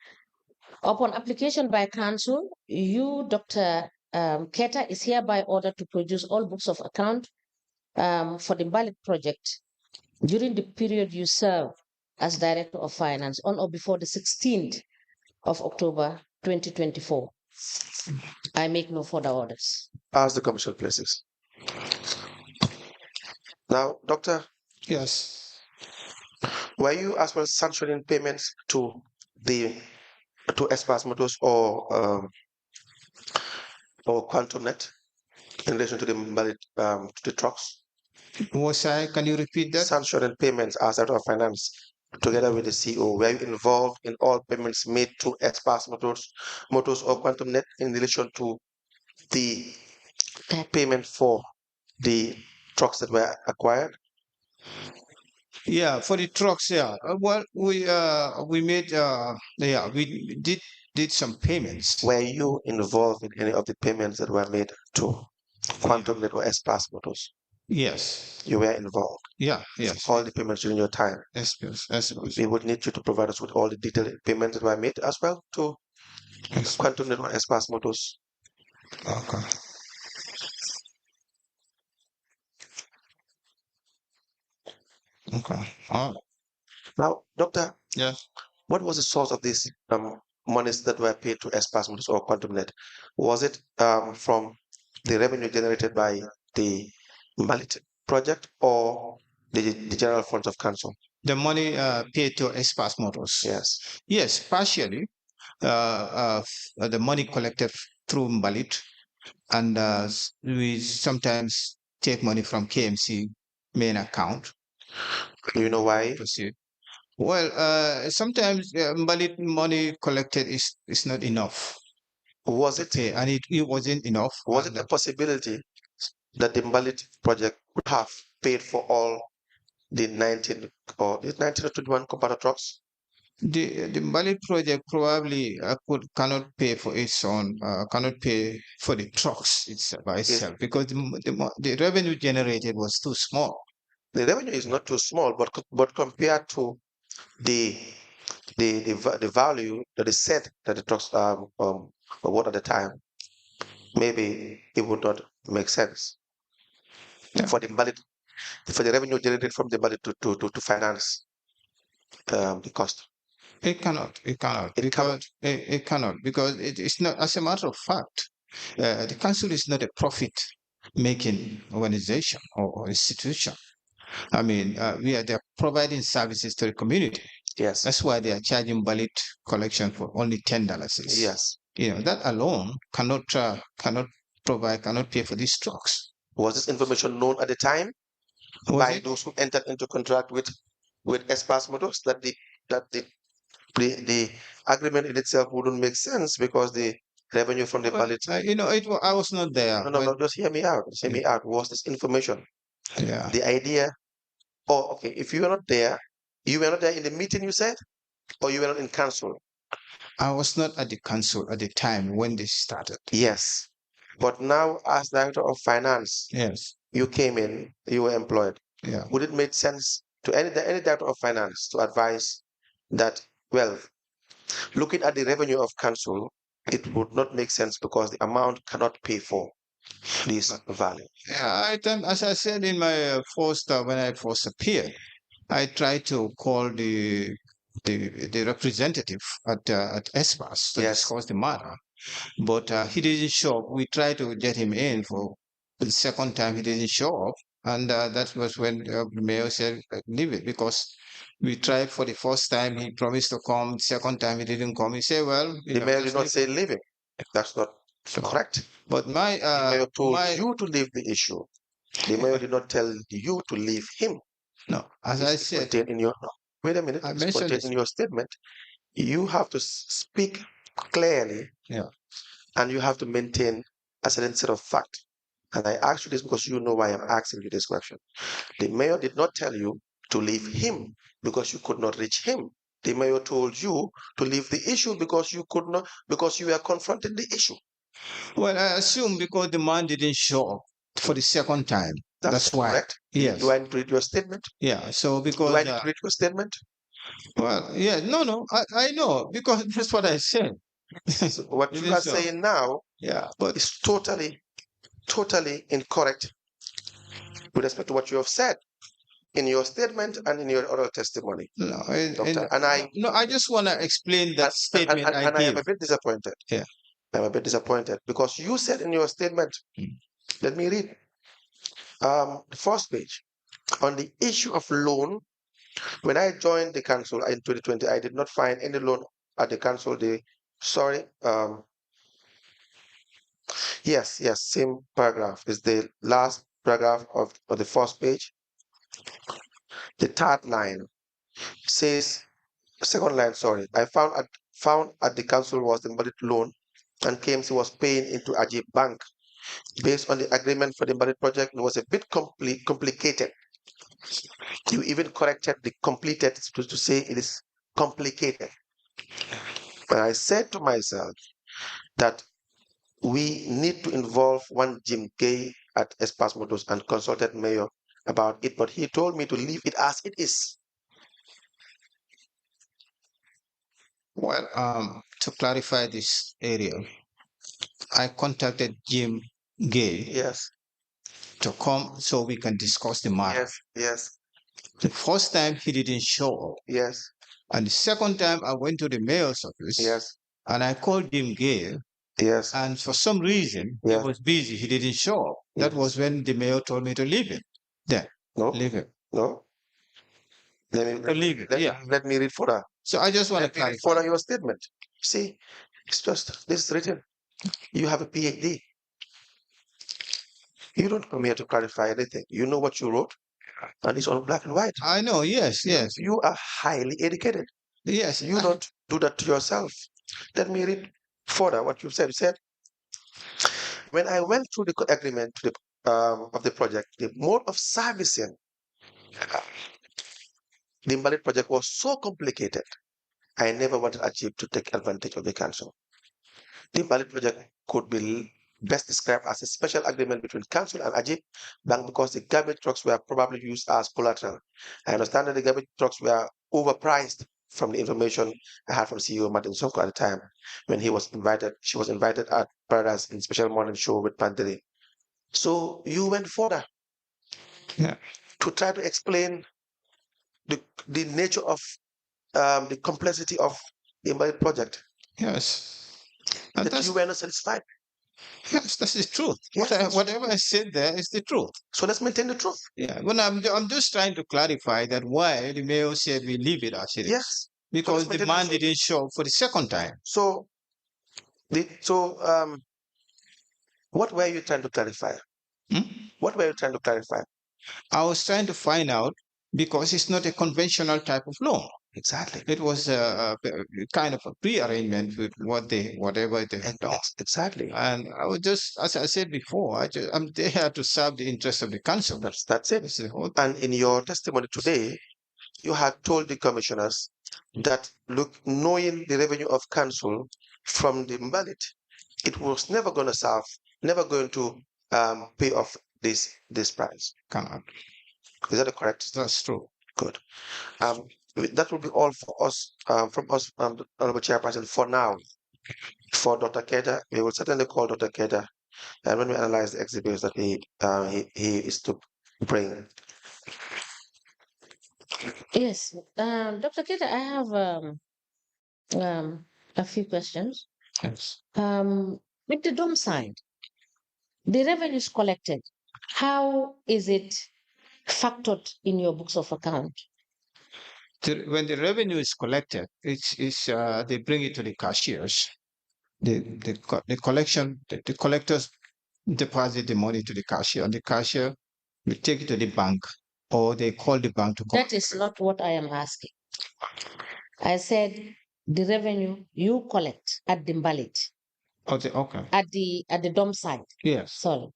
Upon application by council, you, Dr. Keita, is hereby ordered to produce all books of account for the Ballet project during the period you serve as Director of Finance on or before the 16th of October 2024. I make no further orders. As the Commission places. Now, Doctor. Yes. Were you as well sanctioning payments to Espas Motors or Quantum Net in relation to the Ballet to the trucks? Can you repeat that? Sanctioning payments as Director of Finance together with the CEO. Were you involved in all payments made to Espas Motors or Quantum Net in relation to the payment for the trucks that were acquired? Yeah, for the trucks, yeah. Well, we made we did some payments. Were you involved in any of the payments that were made to Quantum Net or Espas Motors? Yes. You were involved? Yeah, yes. All the payments during your time? Yes. We would need you to provide us with all the detailed payments that were made as well to Quantum net on Espas Motors. Okay. Okay. Now, Doctor, Yes. what was the source of these monies that were paid to Espas Motors or Quantum Net? Was it from the revenue generated by the Ballet project or the general funds of council? The money paid to Espas Motors. Yes. Yes, partially. The money collected through Mbalit, and we sometimes take money from KMC main account. Do you know why? Proceed. Well, sometimes Mbalit money collected is not enough. Was it? Okay, and it wasn't enough. Was it a possibility that the Ballet project would have paid for all the 19 or 19 or 21 compactor trucks? The Ballet project probably cannot pay for its own, cannot pay for the trucks by itself because the revenue generated was too small. The revenue is not too small, but compared to the the value that is said that the trucks what at the time, maybe it would not make sense for the Ballet, for the revenue generated from the Ballet to finance the cost. It cannot. It cannot. It cannot because it's not. As a matter of fact, the council is not a profit-making organization or institution. I mean, they're providing services to the community. Yes. That's why they are charging Ballet collection for only $10. Yes. That alone cannot pay for these trucks. Was this information known at the time by those who entered into contract with Espas Motors that the agreement in itself wouldn't make sense because the revenue from the Ballet? I was not there. No, just hear me out. Hear me out. Was this information? Yeah. The idea. Oh, okay. If you were not there, you were not there in the meeting, you said, or you were not in council? I was not at the council at the time when this started. Yes. But now, as director of finance, yes, you came in, you were employed. Yeah. Would it make sense to any director of finance to advise that, well, looking at the revenue of council, it would not make sense because the amount cannot pay for this value? Yeah, as I said in my when I first appeared, I tried to call the representative at ESPAS to discuss the matter, but he didn't show up. We tried to get him in for the second time. He didn't show up, and that was when the mayor said, "Leave it," because we tried for the first time. He promised to come. Second time he didn't come. He said, "Well, the mayor did not say leave it. That's not correct. But the mayor told you to leave the issue. The mayor did not tell you to leave him. No, as I said, in your wait a minute. It's contained in your statement. You have to speak clearly. Yeah. And you have to maintain a certain set of facts. And I ask you this because you know why I'm asking you this question. The mayor did not tell you to leave him because you could not reach him. The mayor told you to leave the issue because you could not, because you were confronting the issue. Well, I assume because the man didn't show up for the second time. That's why. Correct. Yes. Do I need to read your statement? Yeah. So because do I need to read your statement? Well, yeah, no, I know because that's what I said. So what you are saying now, yeah, but is totally incorrect with respect to what you have said in your statement and in your oral testimony. No, I just want to explain that statement I gave. I am a bit disappointed. Yeah, I'm a bit disappointed because you said in your statement, let me read the first page on the issue of loan. When I joined the council in 2020, I did not find any loan at the council. Yes, same paragraph is the last paragraph of the first page. The third line says, second line, sorry, I found at the council was the Ballet loan and KMC was paying into Ajib Bank based on the agreement for the Ballet project. It was a bit complicated. You even corrected the completed to say it is complicated. But I said to myself that we need to involve one Jim Gay at Espas Motors and consulted mayor about it, but he told me to leave it as it is. Well, to clarify this area, I contacted Jim Gay Yes. to come so we can discuss the matter. Yes. Yes. The first time he didn't show up. Yes. And the second time I went to the mayor's office. Yes. And I called Jim Gay. Yes. And for some reason, he was busy. He didn't show up. That was when the mayor told me to leave him. Then, leave him. No. Let me read further. So I just want to clarify further your statement. See, it's just this is written. You have a PhD. You don't come here to clarify anything. You know what you wrote, and it's on black and white. I know. Yes. Yes. You are highly educated. Yes. You don't do that to yourself. Let me read further what you said. You said, when I went through the agreement to the of the project, the mode of servicing the Ballet project was so complicated. I never wanted Ajib to take advantage of the council. The Ballet project could be best described as a special agreement between council and Ajib Bank because the garbage trucks were probably used as collateral. I understand that the garbage trucks were overpriced from the information I had from CEO Martin Sonko at the time when she was invited at Paradise in special morning show with Panteri. So you went further to try to explain the nature of the complexity of the Ballet project. Yes. And that you were not satisfied. Yes, that's the truth. Yes, whatever I said there is the truth. So let's maintain the truth. Yeah, well, I'm just trying to clarify that why the mayor said we leave it as it is. Yes. Because the man didn't show up for the second time. So, what were you trying to clarify? What were you trying to clarify? I was trying to find out because it's not a conventional type of loan. Exactly. It was a kind of a pre-arrangement with whatever they had done. Exactly. And I was just, as I said before, I'm there to serve the interest of the council. That's it. And in your testimony today, you had told the commissioners that, look, knowing the revenue of council from the Ballet, it was never going to serve, never going to pay off this price. Cannot. Is that correct? That's true. Good. That will be all for us, from us, Honorable Chairperson, for now. For Dr. Kebbeh, we will certainly call Dr. Kebbeh, and when we analyze the exhibits that he is to bring. Yes, Dr. Kebbeh, I have a few questions. Yes. With the dome side, the revenues collected, how is it factored in your books of account? When the revenue is collected, they bring it to the cashiers. The collectors deposit the money to the cashier, and the cashier will take it to the bank, or they call the bank to come. That is not what I am asking. I said the revenue you collect at the Ballet. Okay. At the dome side. Yes. Sorry.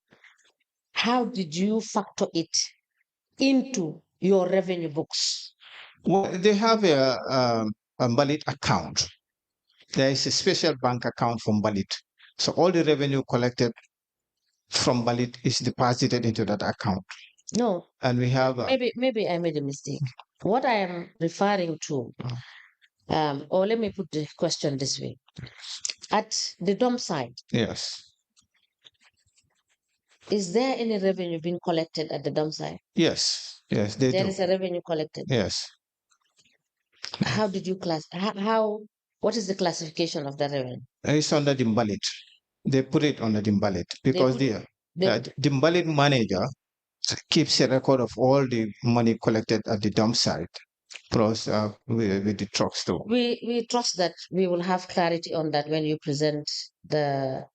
How did you factor it into your revenue books? Well, they have a Ballet account. There is a special bank account from Ballet. So all the revenue collected from Ballet is deposited into that account. No. And we have... maybe I made a mistake. What I am referring to, or let me put the question this way. At the dome side. Yes. Is there any revenue being collected at the dome side? Yes. Yes, there is a revenue collected? Yes. How did you what is the classification of the revenue? It's under the Ballet. They put it under the Ballet because the Ballet manager keeps a record of all the money collected at the dump site, plus with the trucks too. We trust that we will have clarity on that when you present the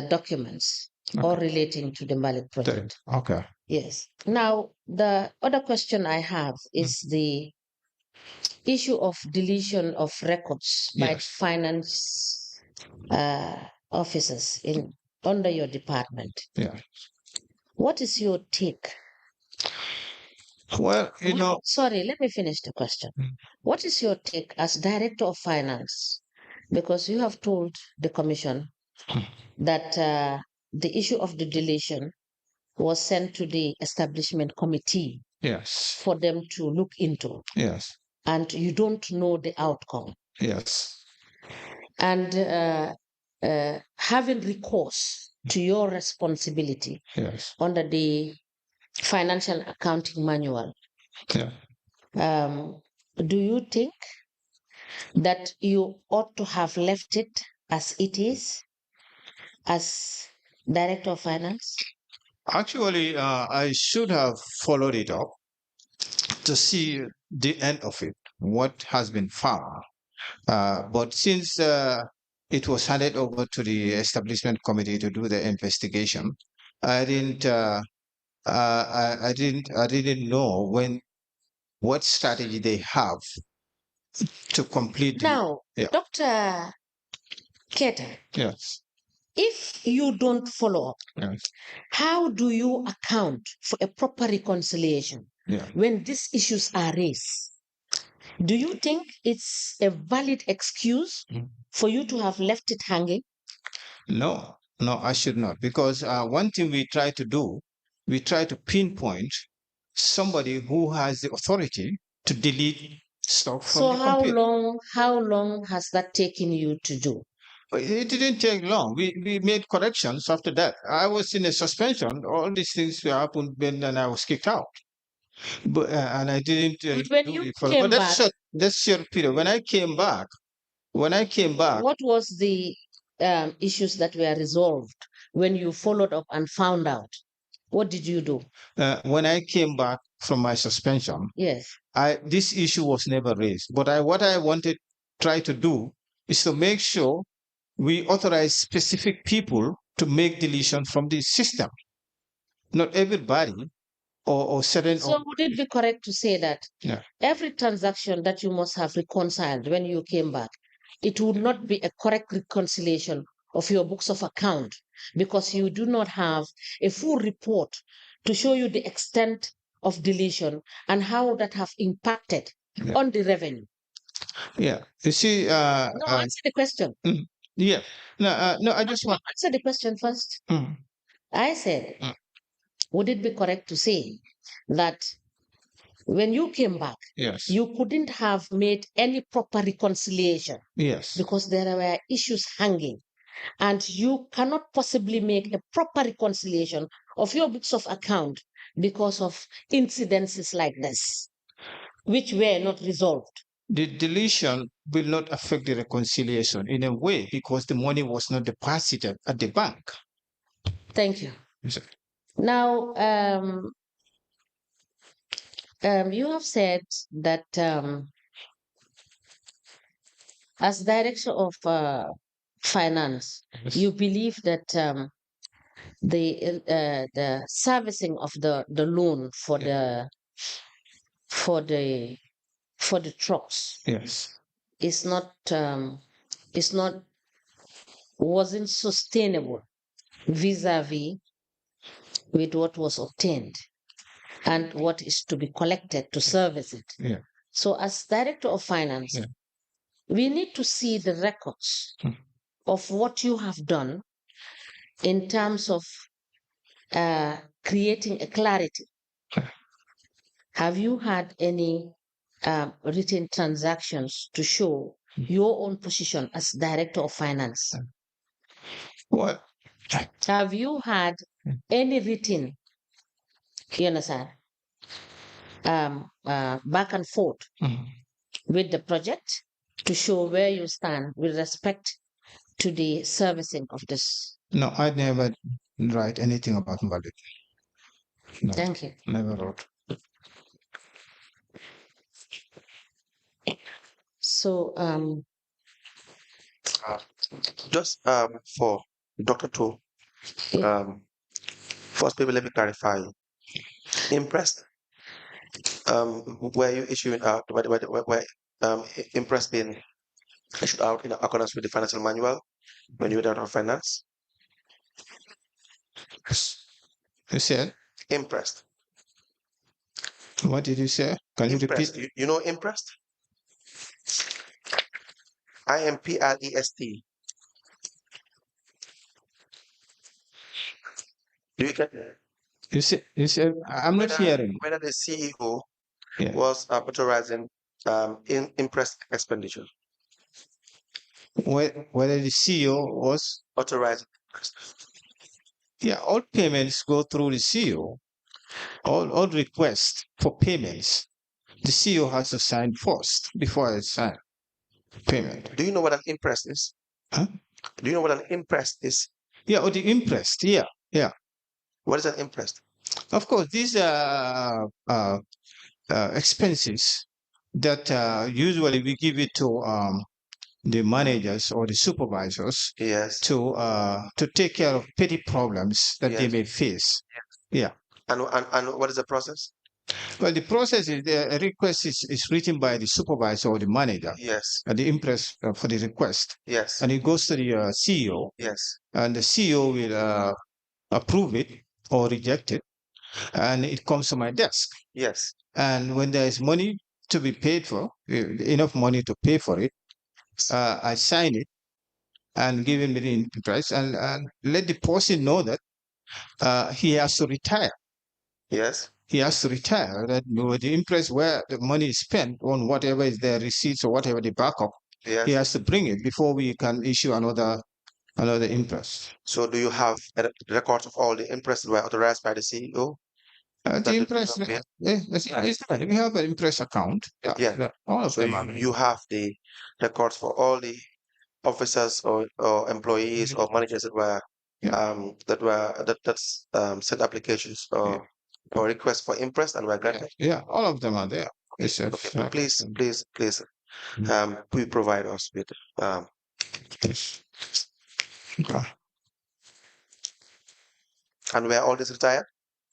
documents all relating to the Ballet project. Okay. Yes. Now, the other question I have is the issue of deletion of records by finance officers under your department. Yeah. What is your take? Well, Sorry, let me finish the question. What is your take as Director of Finance? Because you have told the Commission that the issue of the deletion was sent to the Establishment Committee. Yes. For them to look into. Yes. And you don't know the outcome. Yes. And having recourse to your responsibility Yes. under the financial accounting manual. Yeah. Do you think that you ought to have left it as it is as director of finance? Actually, I should have followed it up to see the end of it, what has been found. But since it was handed over to the establishment committee to do the investigation, I didn't. I didn't know what strategy they have to complete. Now, Yeah. Dr. Keita, Yes. if you don't follow up, Yes. how do you account for a proper reconciliation Yeah. when these issues are raised? Do you think it's a valid excuse for you to have left it hanging? No, no, I should not. Because one thing we try to do, we try to pinpoint somebody who has the authority to delete stuff from So the computer. how long has that taken you to do? It didn't take long. We made corrections after that. I was in a suspension. All these things happened when I was kicked out. But and I didn't But when do you it for. came But back, that's short period. When I came back, what was the issues that were resolved when you followed up and found out? What did you do? when I came back from my suspension, Yes. this issue was never raised. But what I wanted try to do is to make sure we authorize specific people to make deletion from the system. Not everybody or certain. So would it be correct to say that Yeah. every transaction that you must have reconciled when you came back, it would not be a correct reconciliation of your books of account because you do not have a full report to show you the extent of deletion and how that have impacted on the revenue? Yeah. You see. No, answer the question. Yeah. No. I just want. Answer the question first. I said, would it be correct to say that when you came back, Yes. you couldn't have made any proper reconciliation Yes. because there were issues hanging, and you cannot possibly make a proper reconciliation of your books of account because of incidences like this, which were not resolved. The deletion will not affect the reconciliation in a way because the money was not deposited at the bank. Thank you. Yes. Now, you have said that as director of finance, Yes. you believe that the servicing of the loan for the trucks Yes. is not wasn't sustainable vis-a-vis with what was obtained and what is to be collected to service it. Yeah. So as director of finance, we need to see the records of what you have done in terms of creating a clarity. Have you had any written transactions to show your own position as director of finance? What? Have you had any written, you understand, back and forth with the project to show where you stand with respect to the servicing of this? No, I never write anything about Ballet. No, Thank you. never wrote. So, Just for Dr. To, first, maybe let me clarify. Impressed, were you issuing were impressed being issued out in accordance with the financial manual when you were out of finance? You said? Impressed. What did you say? Can you Impressed. repeat? You know impressed? IMPREST. Do you get that? You said, I'm not hearing. Whether the CEO Yeah. was authorizing impressed expenditure. whether the CEO was authorized. Yeah, all payments go through the CEO. All requests for payments, the CEO has to sign first before I sign payment. Do you know what an imprest is? Huh? Do you know what an imprest is? Yeah, or the imprest. Yeah. What is an imprest? Of course, these are expenses that usually we give it to the managers or the supervisors Yes. to take care of petty problems that they Yes. may face. Yeah. And what is the process? Well, the process is the request is written by the supervisor or the manager. Yes. And the impress for the request. Yes. And it goes to the CEO. Yes. And the CEO will approve it or reject it. And it comes to my desk. Yes. And when there is money to be paid for, enough money to pay for it, I sign it and give him the price and let the person know that he has to retire. Yes. He has to retire. That the interest where the money is spent on whatever is the receipts or whatever the backup, Yes. he has to bring it before we can issue another interest. So do you have records of all the imprest that were authorized by the CEO? The interest, we have an interest account. Yeah. All of So them you have the records for all the officers or employees or managers that were sent applications or requests for imprest and were granted. Yeah, all of them are there. Okay. Please, we provide us with and were all this retired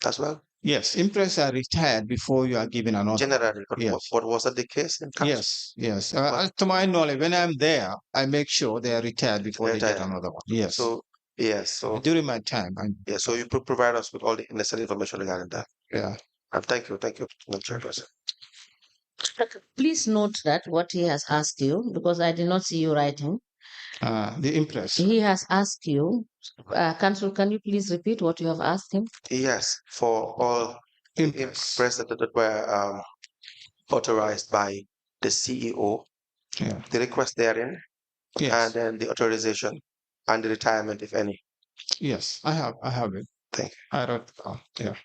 as well? Yes, impress are retired before you are given another. Generally, Yes. But was that the case in council? Yes. To my knowledge, when I'm there, I make sure they are retired before they get another one. Yes. So yes. So during my time, so you provide us with all the necessary information regarding that. Yeah. And thank you, Madam Chairperson. Please note that what he has asked you, because I did not see you writing. The impress. He has asked you, Council, can you please repeat what you have asked him? Yes, for all impress that were authorized by the CEO, the request therein, and then the authorization and the retirement, if any. Yes, I have it. Thank you. I wrote. Yeah.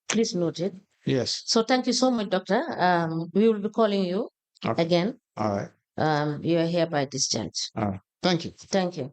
Please note it. Yes. So thank you so much, Doctor. We will be calling you again. All right. You are hereby discharged. All right. Thank you. Thank you.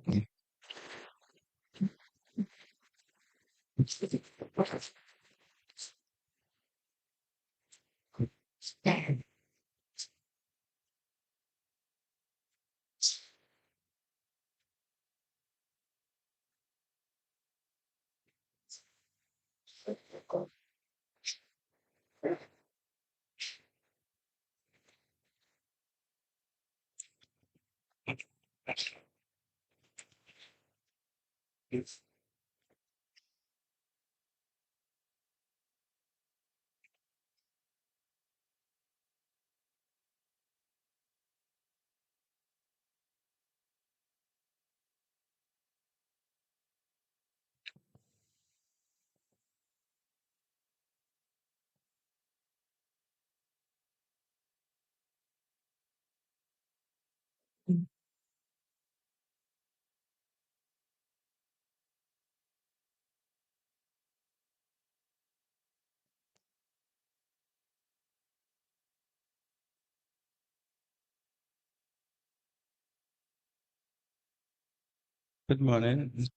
Good morning,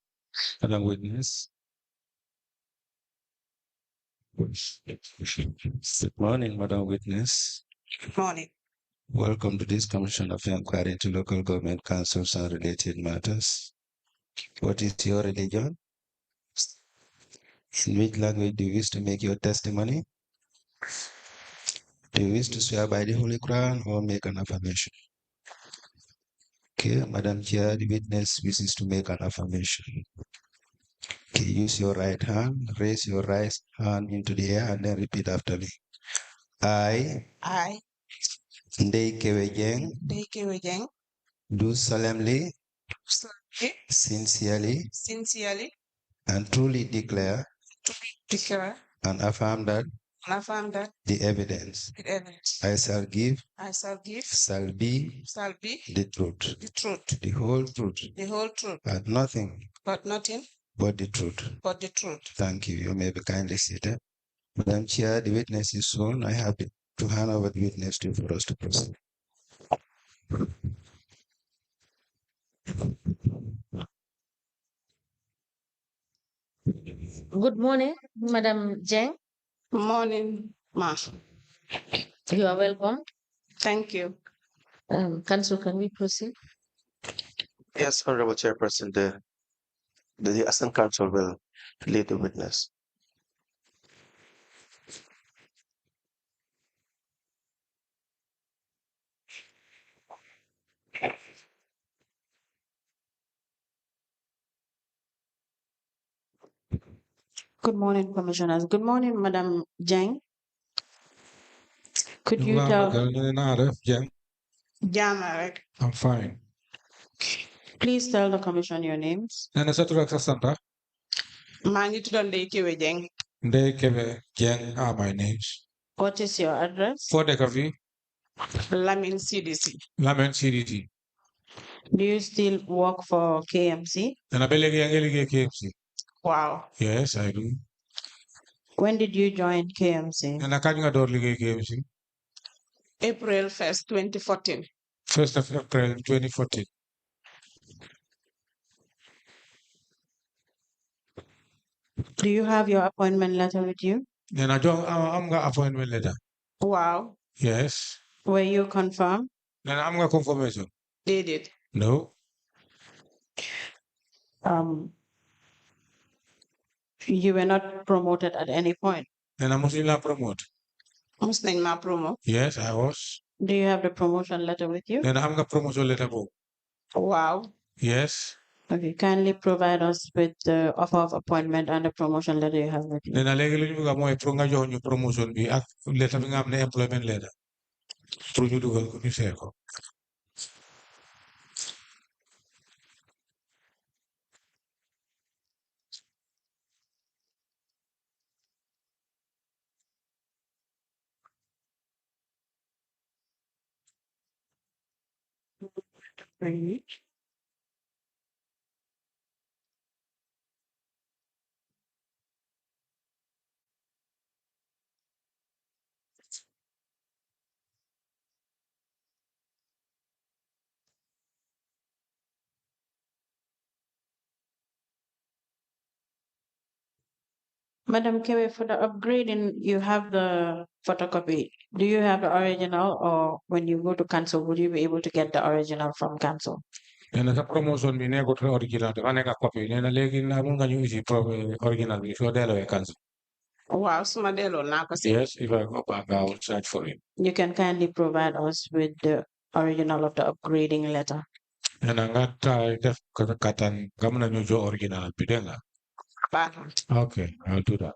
Madam Witness. Good morning, Madam Witness. Good morning. Welcome to this Commission of Inquiry into Local Government Councils and Related Matters. What is your religion? In which language do you wish to make your testimony? Do you wish to swear by the Holy Quran or make an affirmation? Okay, Madam Chair, the witness wishes to make an affirmation. Okay, use your right hand, raise your right hand into the air, and then repeat after me. I, Ndey Kebbeh Jange, do solemnly, sincerely, and truly declare and affirm that I affirm that the evidence the evidence I shall give shall be the truth, the whole truth, and nothing but nothing but the truth. but the truth. Thank you. You may be kindly seated. Madam Chair, the witness is sworn. I have to hand over the witness to you for us to proceed. Good morning, Madam Jang. Good morning, Ma. You are welcome. Thank you. Council, can we proceed? Yes, Honorable Chairperson, the Assistant Counsel will lead the witness. Good morning, Commissioners. Good morning, Madam Jang. Could you tell Jamarek? I'm fine. Please tell the Commission your names. Nana Saturaka Santa, Ndey Kebbeh Jange. Ndey Kebbeh Jange are my names. What is your address? 4 Dekavi, Lamin CDC. Lamen CDT. Do you still work for KMC? Nana Belegi Angelige KFC. Wow. Yes, I do. When did you join KMC? Nana Kajunga Dorlige KFC. April 1st, 2014. 1st of April 2014. Do you have your appointment letter with you? Nana John, I'm got appointment letter. Wow. Yes. Were you confirmed? Nana I'm got confirmation. Did it? No. You were not promoted at any point. Nana Muslim promote. Muslim ma promo. Yes, I was. Do you have the promotion letter with you? Nana I'm got promotion letter. Wow. Yes. Okay, kindly provide us with the offer of appointment and the promotion letter you have with you. Nana legi lu ñu bëgg mooy pour nga jox ñu promotion bi ak letter bi nga xam ne employment letter. Pour ñu dugal ko ñu seet ko. Madam Kebbeh, for the upgrading, you have the photocopy. Do you have the original, or when you go to council, would you be able to get the original from council? Nena sa promotion bi nekkut original dafa nekk copy nena léegi na mun nga ñu isi original bi soo delloo cancel. Wow, suma delloo naa ko si. Yes, if I go back, I will search for it. You can kindly provide us with the original of the upgrading letter. Nena nga try def katan nga mun ñu jo original bi dégg nga. Okay, I'll do that.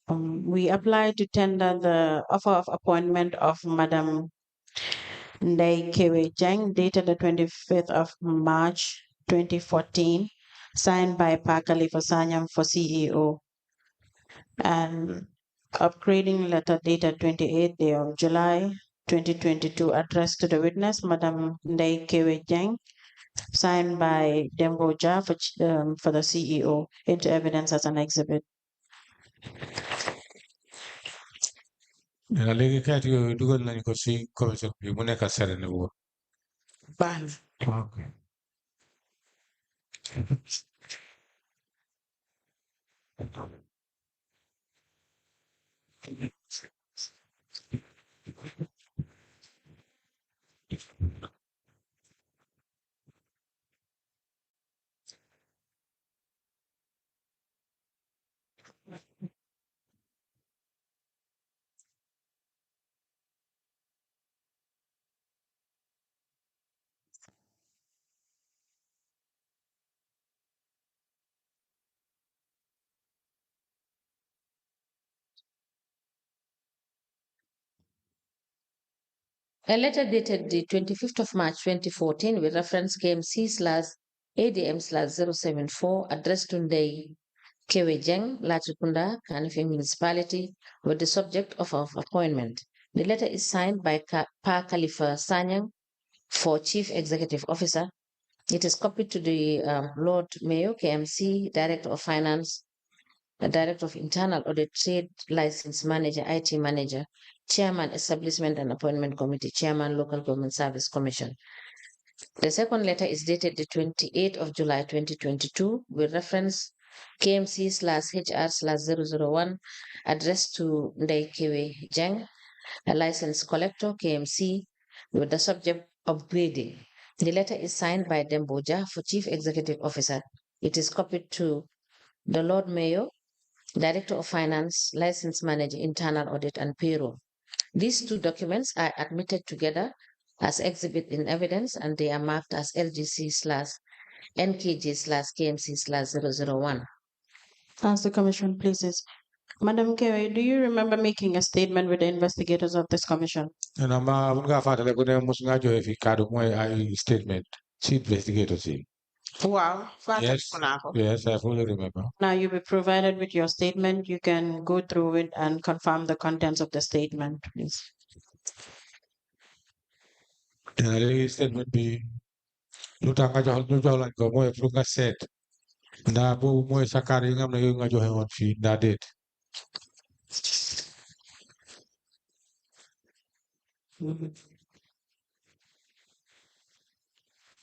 We apply to tender the offer of appointment of Madam Ndey Kebbeh Jange, dated the 25th of March 2014, signed by Pakali Fasanyam for CEO, and upgrading letter dated 28th day of July 2022, addressed to the witness, Madam Ndey Kebbeh Jange, signed by Demboja for the CEO, into evidence as an exhibit. Nena léegi kayit yooyu dugal nañu ko si commission bi mu nekk serene wu. Okay. A letter dated the 25th of March 2014 with reference KMC/ADM/074 addressed to Ndey Kebbeh Jange, Latrikunda, Kanifing Municipality, were the subject of appointment. The letter is signed by Pa Khalifa Sanyang for Chief Executive Officer. It is copied to the Lord Mayor, KMC, Director of Finance, the Director of Internal Audit, Trade License Manager, IT Manager, Chairman, Establishment and Appointment Committee, Chairman, Local Government Service Commission. The second letter is dated the 28th of July 2022 with reference KMC/HR/001 addressed to Ndey Kebbeh Jange, a license collector, KMC, with the subject upgrading. The letter is signed by Demboja for Chief Executive Officer. It is copied to the Lord Mayor, Director of Finance, License Manager, Internal Audit and Payroll. These two documents are admitted together as exhibit in evidence and they are marked as LGC/NKJ/KMC/001. As the Commission pleases. Madam Kebbeh, do you remember making a statement with the investigators of this commission? And I'm going to statement. Chief investigator. Wow. Yes. Yes, I fully remember. Now you'll be provided with your statement. You can go through it and confirm the contents of the statement, please. The statement be Lutanga Jolan go more Fruga said. Nabu Moy Sakari ngam na yung johe on feed that date.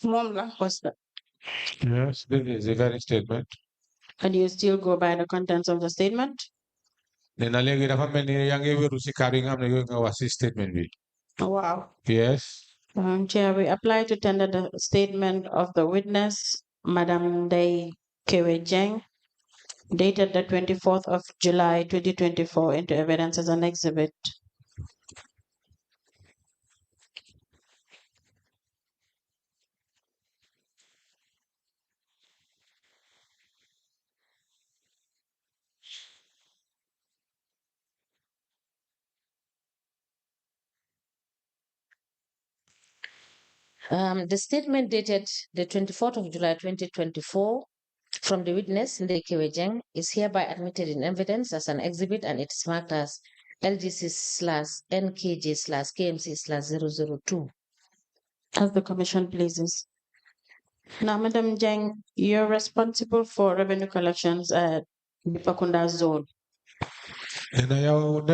What's that? Yes, this is the very statement. And you still go by the contents of the statement? Then I legate a family young ever to see carrying up the statement be. Wow. Yes. Chair, we apply to tender the statement of the witness, Madam Ndey Kebbeh Jange, dated the 24th of July 2024 into evidence as an exhibit. The statement dated the 24th of July 2024 from the witness, Ndey Kebbeh Jange, is hereby admitted in evidence as an exhibit and it is marked as LGC/NKJ/KMC/002. As the Commission pleases. Now, Madam Jange, you're responsible for revenue collections at Bipakunda Zone. And I have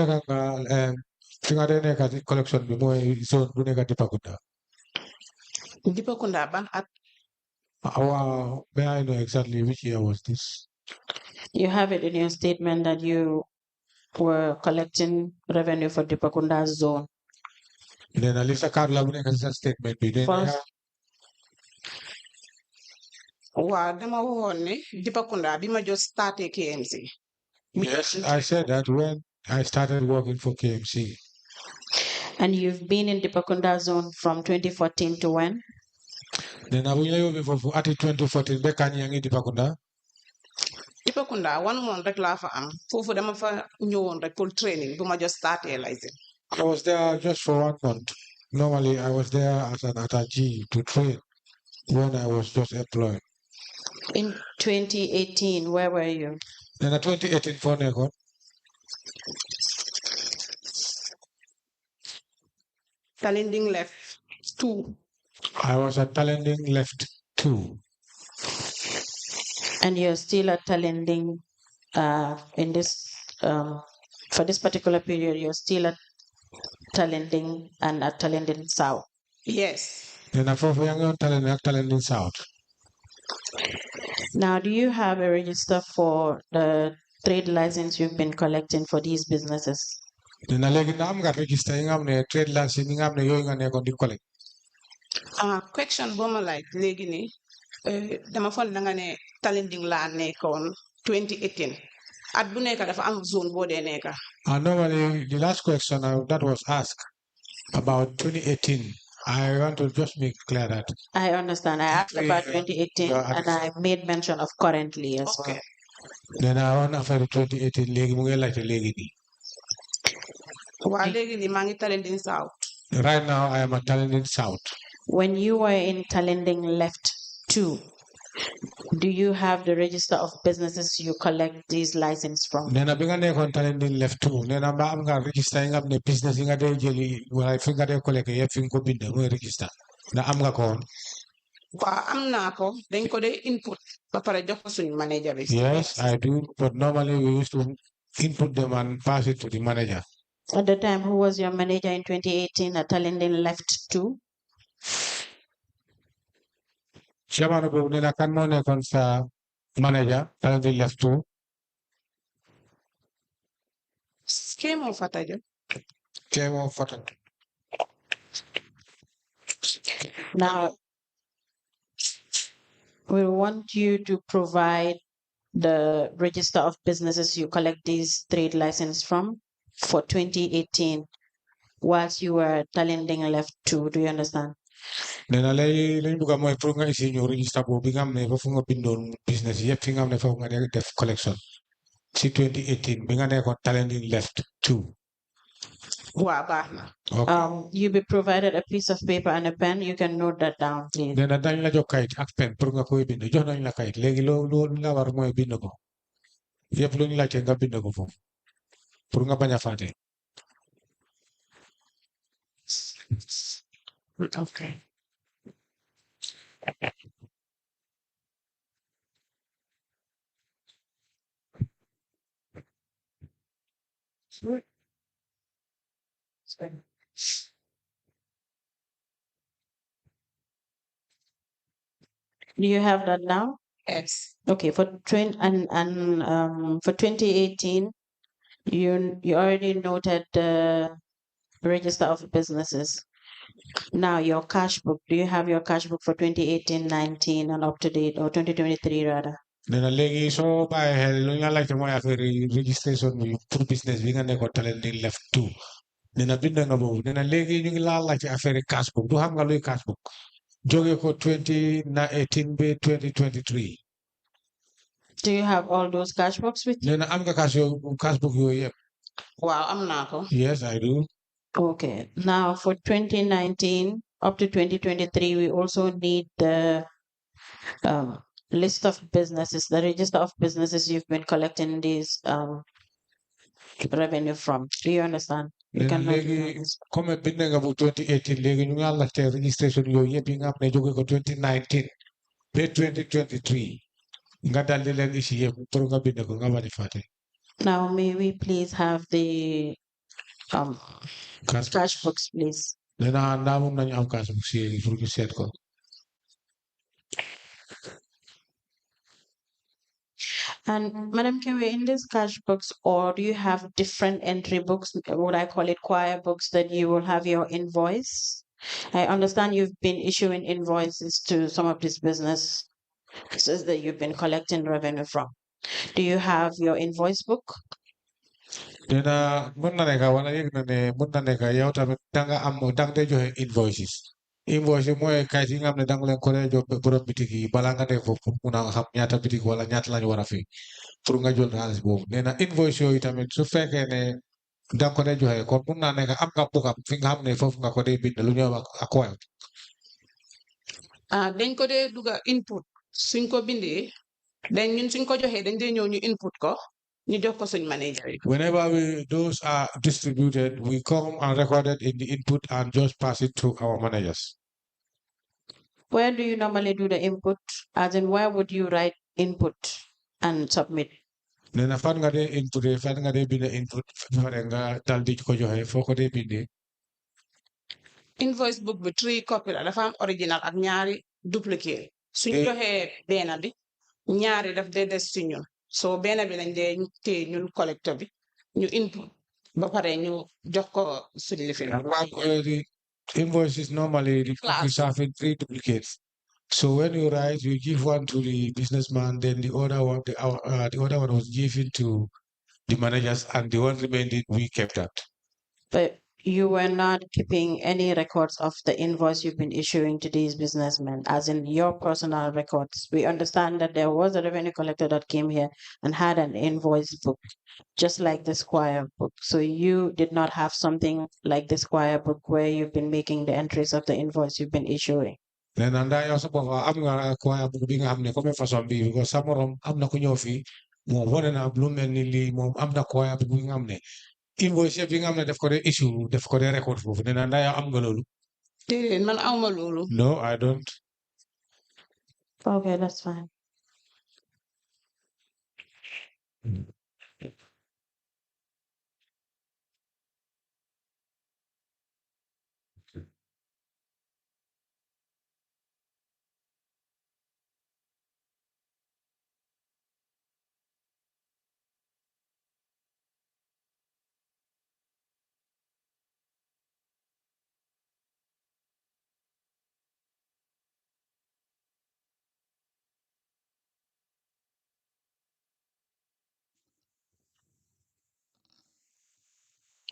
collection be more zone Dipakunda. Dipakunda ban at May I know exactly which year was this? You have it in your statement that you were collecting revenue for Dipakunda Zone. Then at least a card statement be then. Wow, dama wone Dipakunda bima just started KMC. Yes, I said that when I started working for KMC. And you've been in Dipakunda Zone from 2014 to when? Then I will for at 2014 Bekanyang Dipakunda. Dipakunda 1 month rek la fa am fofu dama fa ñewon rek pour training buma just started license. I was there just for 1 month. Normally I was there as an attaché to train when I was just employed. In 2018, where were you? Then in 2018 for Nego. Talending left 2. I was at Talending left 2. And you're still at Talending in this for this particular period, you're still at Talending and at Talending South. Yes. Then I for young Talending South. Now, do you have a register for the trade license you've been collecting for these businesses? Then I legit am got register am trade license am ne yoy nga ne kon di collect. Question boma like legi ni dama fon nga ne Talending la nekkon 2018. At bu nekk dafa am zone bo de nekk. Normally the last question that was asked about 2018. I want to just make clear that. I understand. I asked about 2018 and I made mention of currently as well. Then I want after 2018 legi mu ngi laajte legi ni. Wa legi ni maa ngi Talending South. Right now I am at Talending South. When you were in Talending left 2, Do you have the register of businesses you collect these license from? Nena binga ne kon talending left too. Nena ba am nga register nga ne business nga de jeli wala finga de collect ye fin ko binda mo register. Na am nga kon. Wa am naa ko dañ ko dee input ba pare jox ko suñu manager bi. Yes, I do. But normally we used to input them and pass it to the manager. At the time, who was your manager in 2018 at Talending left too? Chairman of Nena kan mo ne kon sa manager talending left too. Kemo fatajo. Kemo fatajo. Now, we want you to provide the register of businesses you collect these trade license from for 2018 whilst you were Talending left too. Do you understand? Nena lay lañ buga moy pour nga isi ñu register bo bi nga am ne fofu nga bindoon business yépp fi nga am ne fofu nga def collection. Si 2018 bi nga ne ko Talending left too. Wa baax na. Okay. You be provided a piece of paper and a pen. You can note that down, please. Nena dañ la jox kayit ak pen pour nga koy bind jox nañ la kayit léegi loolu nga war mooy bind ko yépp lu ñu laajte nga bind ko foofu pour nga bañ a fàtte. Okay. Do you have that now? Yes. Okay, for for 2018, you already noted the register of businesses. Now your cash book. Do you have your cash book for 2018-19 and up to date, or 2023 rather? Nena léegi soo bàyyi xel lu ñu la laajte mooy affaire registration bi pour business bi nga nekkoon Talending left too. Nena bind nga boobu nena léegi ñu ngi laa laajte affaire cash book du xam nga luy cash book jóge ko 2018 ba 2023. Do you have all those cash books with you? Nena am nga cash book yooyu yëpp. Wow, am naa ko. Yes, I do. Okay. Now for 2019 up to 2023, we also need the list of businesses, the register of businesses you've been collecting these revenue from. Do you understand? You Nena can note it léegi down. comme bind nga bu 2018 léegi ñu ngi la laajte registration yooyu yëpp yi nga xam ne jóge ko 2019 ba 2023 nga daldi leen isi yëpp pour nga bind ko nga bañ a fàtte. Now, may we please have the cash books, please? Nena ndaa mun nañu am cash book si pour ñu seet ko. And Madam Kebbeh, in these cash books, or do you have different entry books, what I call it choir books, that you will have your invoice? I understand you've been issuing invoices to some of these businesses that you've been collecting revenue from. Do you have your invoice book? Nena mun na nekk wala yëg na ne mun na nekk yow tamit danga dee joxe invoices. Invoice yi mooy kayit yi nga xam ne danga leen ko dee jox borom bitik yi balaa nga def foofu mun a xam ñaata bitik wala ñaata lañu war a fay pour nga jël xaalis boobu. Nena invoice yooyu tamit su fekkee ne danga ko dee joxe kon mun naa nekk am nga bugam fi nga xam ne foofu nga ko dee bind lu ñëw ak wayam. Dañ ko dee duga input suñ ko bindee dañ ñun suñ ko joxee dañ dee ñëw ñu input ko ñu jox ko suñ manager yi. Whenever those are distributed, we come and record it in the input and just pass it to our managers. Where do you normally do the input? As in, where would you write input and submit? Nena fan nga dee input fan nga dee bind input fare nga dal di ko joxe foo ko dee bindee. Invoice book bi 3 copy la dafa am original ak ñaari duplicate. Suñ joxee benn bi ñaari daf dee des si ñun. So benn bi lañ dee téye ñun collector bi ñu input ba pare ñu jox ko suñ lifin. The invoices normally the copies have 3 duplicates. So when you write, you give one to the businessman, then the other one, the other one was given to the managers, and the one remaining we kept that. But you were not keeping any records of the invoice you've been issuing to these businessmen, as in your personal records. We understand that there was a revenue collector that came here and had an invoice book, just like the Squire book. So you did not have something like the Squire book where you've been making the entries of the invoice you've been issuing. Then anda yow sa bopp am nga ko bi nga xam ne comme façon bi because sa morom am na ku ñëw fii moom wane na lu mel ni lii moom am na ko bi nga xam ne invoice bi nga xam ne daf ko dee issue daf ko dee record foofu nee na anda yow am nga loolu. déedéet man awma loolu. No, I don't. Okay, that's fine.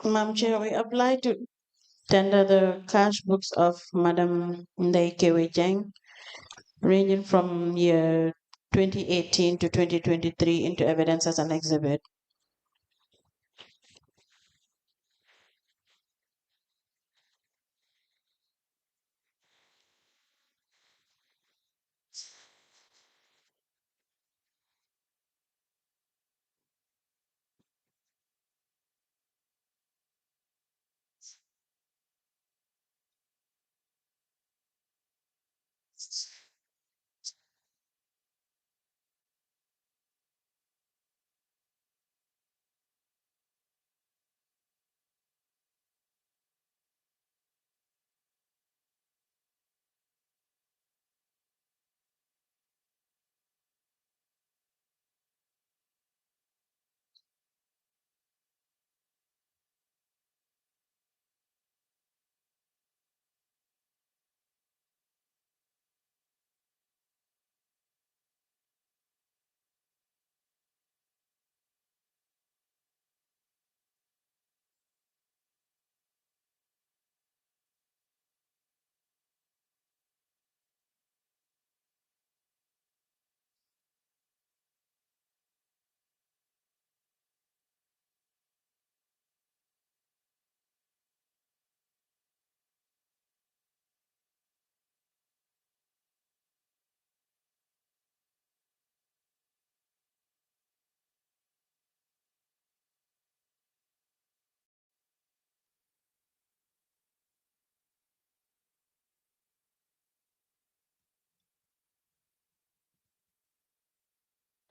Madam Chair, we apply to tender the cash books of Madam Ndey Kebbeh Jange, ranging from year 2018 to 2023 into evidence as an exhibit.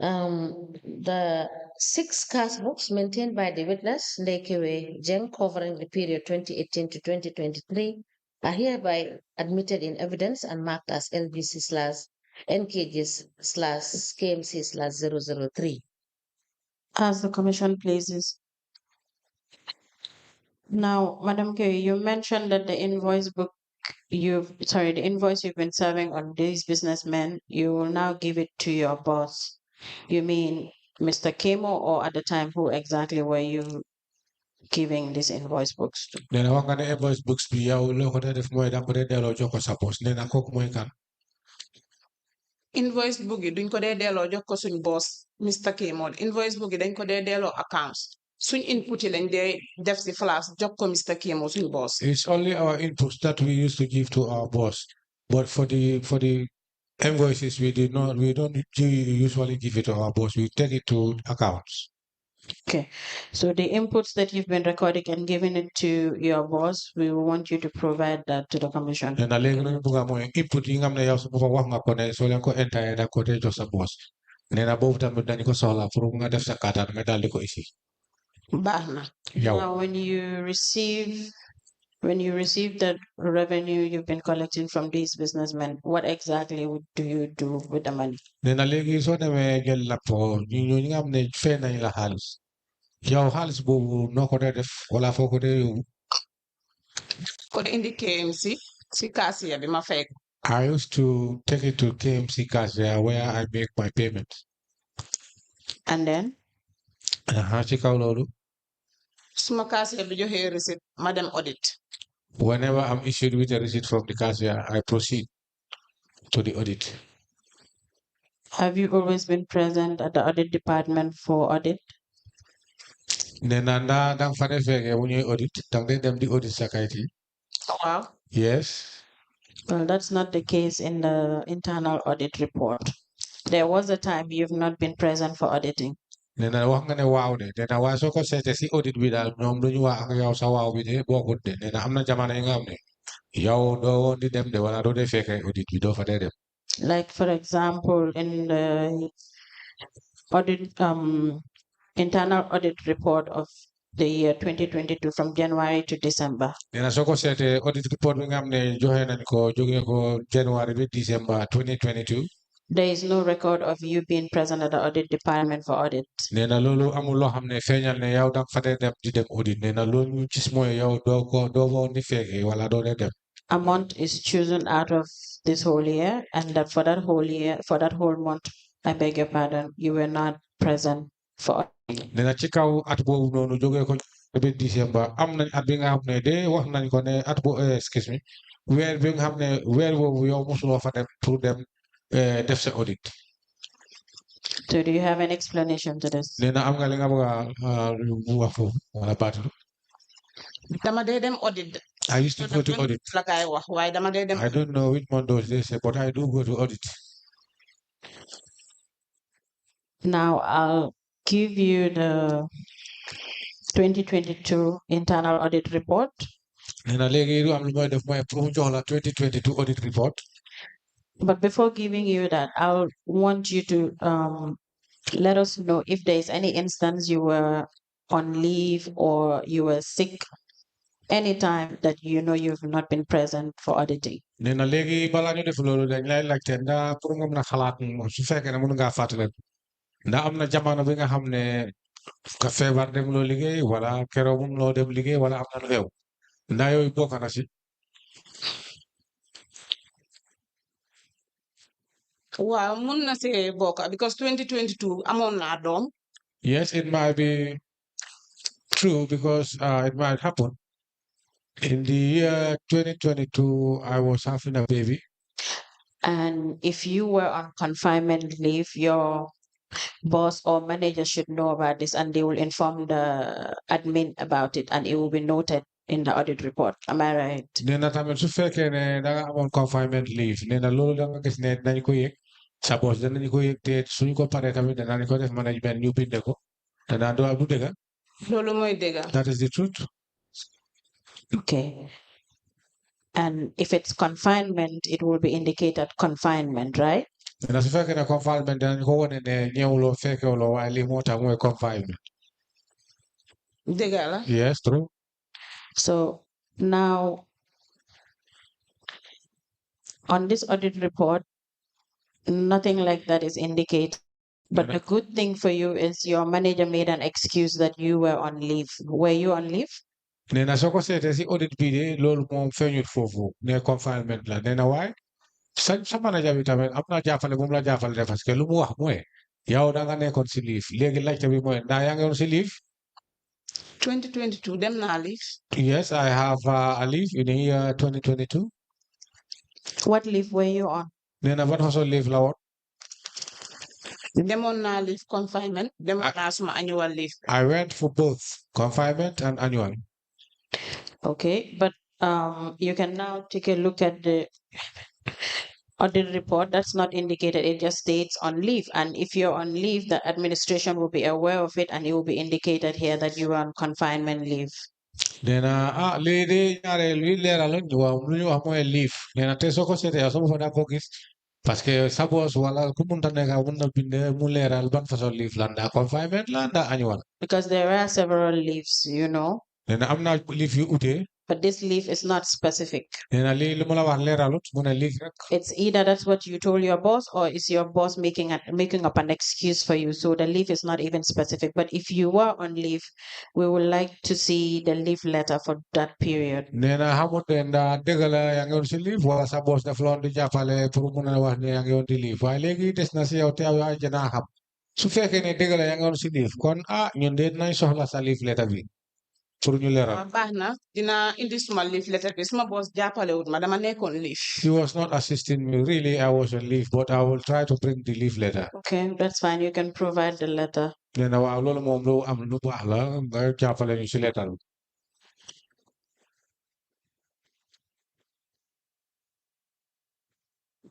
The 6 cash books maintained by the witness, Ndey Kebbeh Jange, covering the period 2018 to 2023, are hereby admitted in evidence and marked as LBC/NKG/KMC/003. As the Commission pleases. Now, Madam Kebbeh, you mentioned that the invoice you've been serving on these businessmen, you will now give it to your boss. You mean Mr. Kemo, or at the time, who exactly were you giving these invoice books to? Nee na wax nga ne invoice books bi yow loo ko dee def mooy da nga ko dee delloo jox ko sa boss nee na kooku mooy kan. invoice book yi duñ ko dee delloo jox ko suñ boss Mr. Kmod invoice book yi dañ ko dee delloo accounts suñ input yi lañ dee def si flash jox ko Mr. Kmod suñ boss. It's only our inputs that we used to give to our boss, but for the invoices we don't usually give it to our boss. We take it to accounts. Okay, so the inputs that you've been recording and giving it to your boss, we want you to provide that to the Commission. Nee na léegi lu ñu bëgg a mooy input yi nga xam ne yow su boppam wax nga ko ne soo leen ko entire da ko dee jox sa boss. Nee na boobu tamit dañ ko soxla pour nga def sa kàttan nga daal di ko isi. baax na. Yow Now, when you receive the revenue you've been collecting from these businessmen, what exactly do you do with the money? nee na léegi soo demee jël laptop ñi nga xam ne fay nañ la xaalis yow xaalis boobu noo ko dee def wala foo ko dee yóbbu. ko dee indi KMC si cashier bi ma fay ko. I used to take it to KMC cashier where I make my payment. And then? Ci kaw loolu. suma cashier bi joxee receipt ma dem audit. Whenever I'm issued with a receipt from the cashier, I proceed to the audit. Have you always been present at the audit department for audit? Nee na ndax danga fa dee fekkee bu ñuy audit danga dee dem di audit sa kayit yi. waaw. Yes. Well, that's not the case in the internal audit report. There was a time you've not been present for auditing. nee na wax nga ne waaw de nee na waaye soo ko seetee si audit bi daal ñoom duñu wax ak yow sa waaw bi de bokkut de nee na am na jamono yi nga xam ne yow doo woon di dem de wala doo dee fekkee audit bi doo fa dee dem. Like, for example, in the audit internal audit report of the year 2022 from January to December. nee na soo ko seetee audit report bi nga xam ne joxe nañ ko jógee ko January bi December 2022. There is no record of you being present at the audit department for audit. nee na loolu amul loo xam ne feeñal ne yow danga fa dee dem di dem audit nee na loolu ñu gis mooy yow doo ko ni fekkee wala doo dee dem. A month is chosen out of this whole year, and that for that whole year, for that whole month, I beg your pardon, you were not present for auditing. nee na ci kaw at boobu noonu jógee ko ba December am nañ at bi nga xam ne de wax nañ ko ne at bo excuse me weer bi nga xam ne weer boobu yow mosuloo fa dem pour dem def sa audit. So do you have an explanation to this? nee na am nga li nga bëgg a wax foofu wala baatu. dama dee dem audit. I used to go to audit. la kay wax waaye dama dee dem. I don't know which one those they say, but I do go to audit. Now I'll give you the 2022 internal audit report. nee na léegi lu am lu may def mooy pour mu jox la 2022 audit report. But before giving you that, I want you to let us know if there is any instance you were on leave or you were sick, anytime that you know you've not been present for auditing. nee na léegi balaa ñu def loolu dañ lay laajte ndax pour nga mën a xalaat su fekkee ne mën ngaa fàttali ndax am na jamono bi nga xam ne ka feebar dem loo liggéey wala keroog mun loo dem liggéey wala am na lu xew ndax yooyu bokk na si. waaw mun na see bokk because 2022 amoon naa doom. Yes, it might be true because it might happen. In the year 2022, I was having a baby. And if you were on confinement leave, your boss or manager should know about this, and they will inform the admin about it, and it will be noted in the audit report. Am I right? nee na tamit su fekkee ne da nga amoon confinement leave nee na loolu da nga gis ne dinañ ko yëg sa boss danañ ko yëg te suñ ko paree tamit danañ ko def management ñu binde ko danaa doon du dëgg. loolu mooy dëgg. That is the truth. Okay. And if it's confinement, it will be indicated confinement, right? nee na su fekkee ne confinement danañ ko wane ne ñëwuloo fekkewuloo waaye lii moo tax mooy confinement. dëgg la. Yes, true. So now, on this audit report, nothing like that is indicated. But the good thing for you is your manager made an excuse that you were on leave. Were you on leave? nee na soo ko seetee si audit bi de loolu moom feeñut foofu ne confinement la nee na waaye sa manager bi tamit am na jàppale bu mu la jàppale de parce que lu mu wax mooy yow da nga nekkoon si leave léegi laajte bi mooy ndax yaa ngi woon si leave. 2022 dem naa leave. Yes, I have a leave in the year 2022. What leave were you on? nee na ban façon leave la woon. demoon naa leave confinement. demoon naa suma annual leave. I went for both confinement and annual. Okay, but you can now take a look at the audit report. That's not indicated. It just states on leave. And if you're on leave, the administration will be aware of it, and it will be indicated here that you are on confinement leave. nee na lii de ñaareel wi leeral lañ waaw lu ñu wax mooy leave nee na te soo ko seetee yow sama fa daa ko gis parce que sa boss wala ku munta nekk mun na bind mu leeral ban façon leave la ndax confinement la ndax annual. Because there are several leaves, you know. nee na am na leave yu ute. But this leave is not specific. nee na lii lu ma la wax leeralut mu ne leave rek. It's either that's what you told your boss, or is your boss making up an excuse for you. So the leave is not even specific. But if you were on leave, we would like to see the leave letter for that period. nee na xamut ne ndax dëgg la yaa ngi woon si leave wala sa boss daf loon di jàppale pour mun a wax ne yaa ngi woon di leave waaye léegi des na si yow te yow janaa xam su fekkee ne dëgg la yaa ngi woon si leave kon ñun de dinañ soxla sa leave letter bi pour ñu leeral. baax na dina indi suma leave letter bi suma boss jàppale wut ma dama nekkoon leave. He was not assisting me. Really, I was on leave, but I will try to bring the leave letter. Okay, that's fine. You can provide the letter. nee na waaw loolu moom lu am lu baax la nga jàppale ñu si letter bi.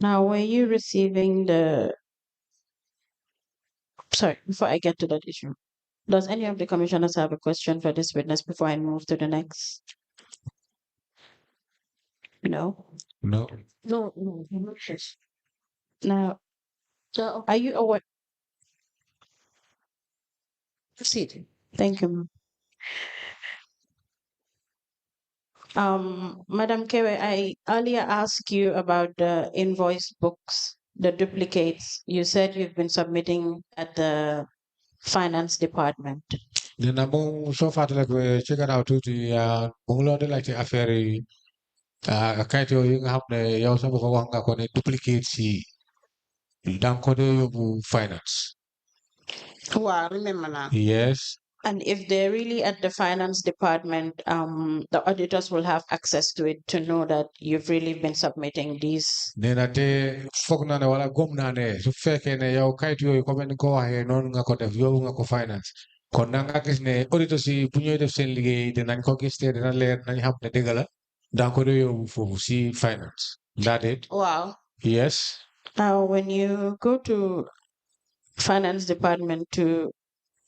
Now, were you receiving the? Sorry, before I get to that issue, does any of the commissioners have a question for this witness before I move to the next? No. No. No, no, no. Now, So, are you aware? proceed. Thank you. Madam Kebbeh, I earlier asked you about the invoice books, the duplicates. You said you've been submitting at the finance department. Then among so far like we check it out to the Munglo like the affair kayit yooyu nga xam ne yow sama ko wax nga ko ne duplicate si danga ko dee yóbbu finance. Wow, remember now. Yes. And if they're really at the finance department, the auditors will have access to it to know that you've really been submitting these. nee na te foog naa ne wala gom naa ne su fekkee ne yow kayit yooyu comme ni ko waxee noonu nga ko def yóbbu nga ko finance kon na nga gis ne auditeurs yi bu ñuy def seen liggéey dinañ ko gis te dina leer nañ xam ne dëgg la danga ko dee yóbbu foofu si finance. That it? Wow. Yes. Now, when you go to finance department to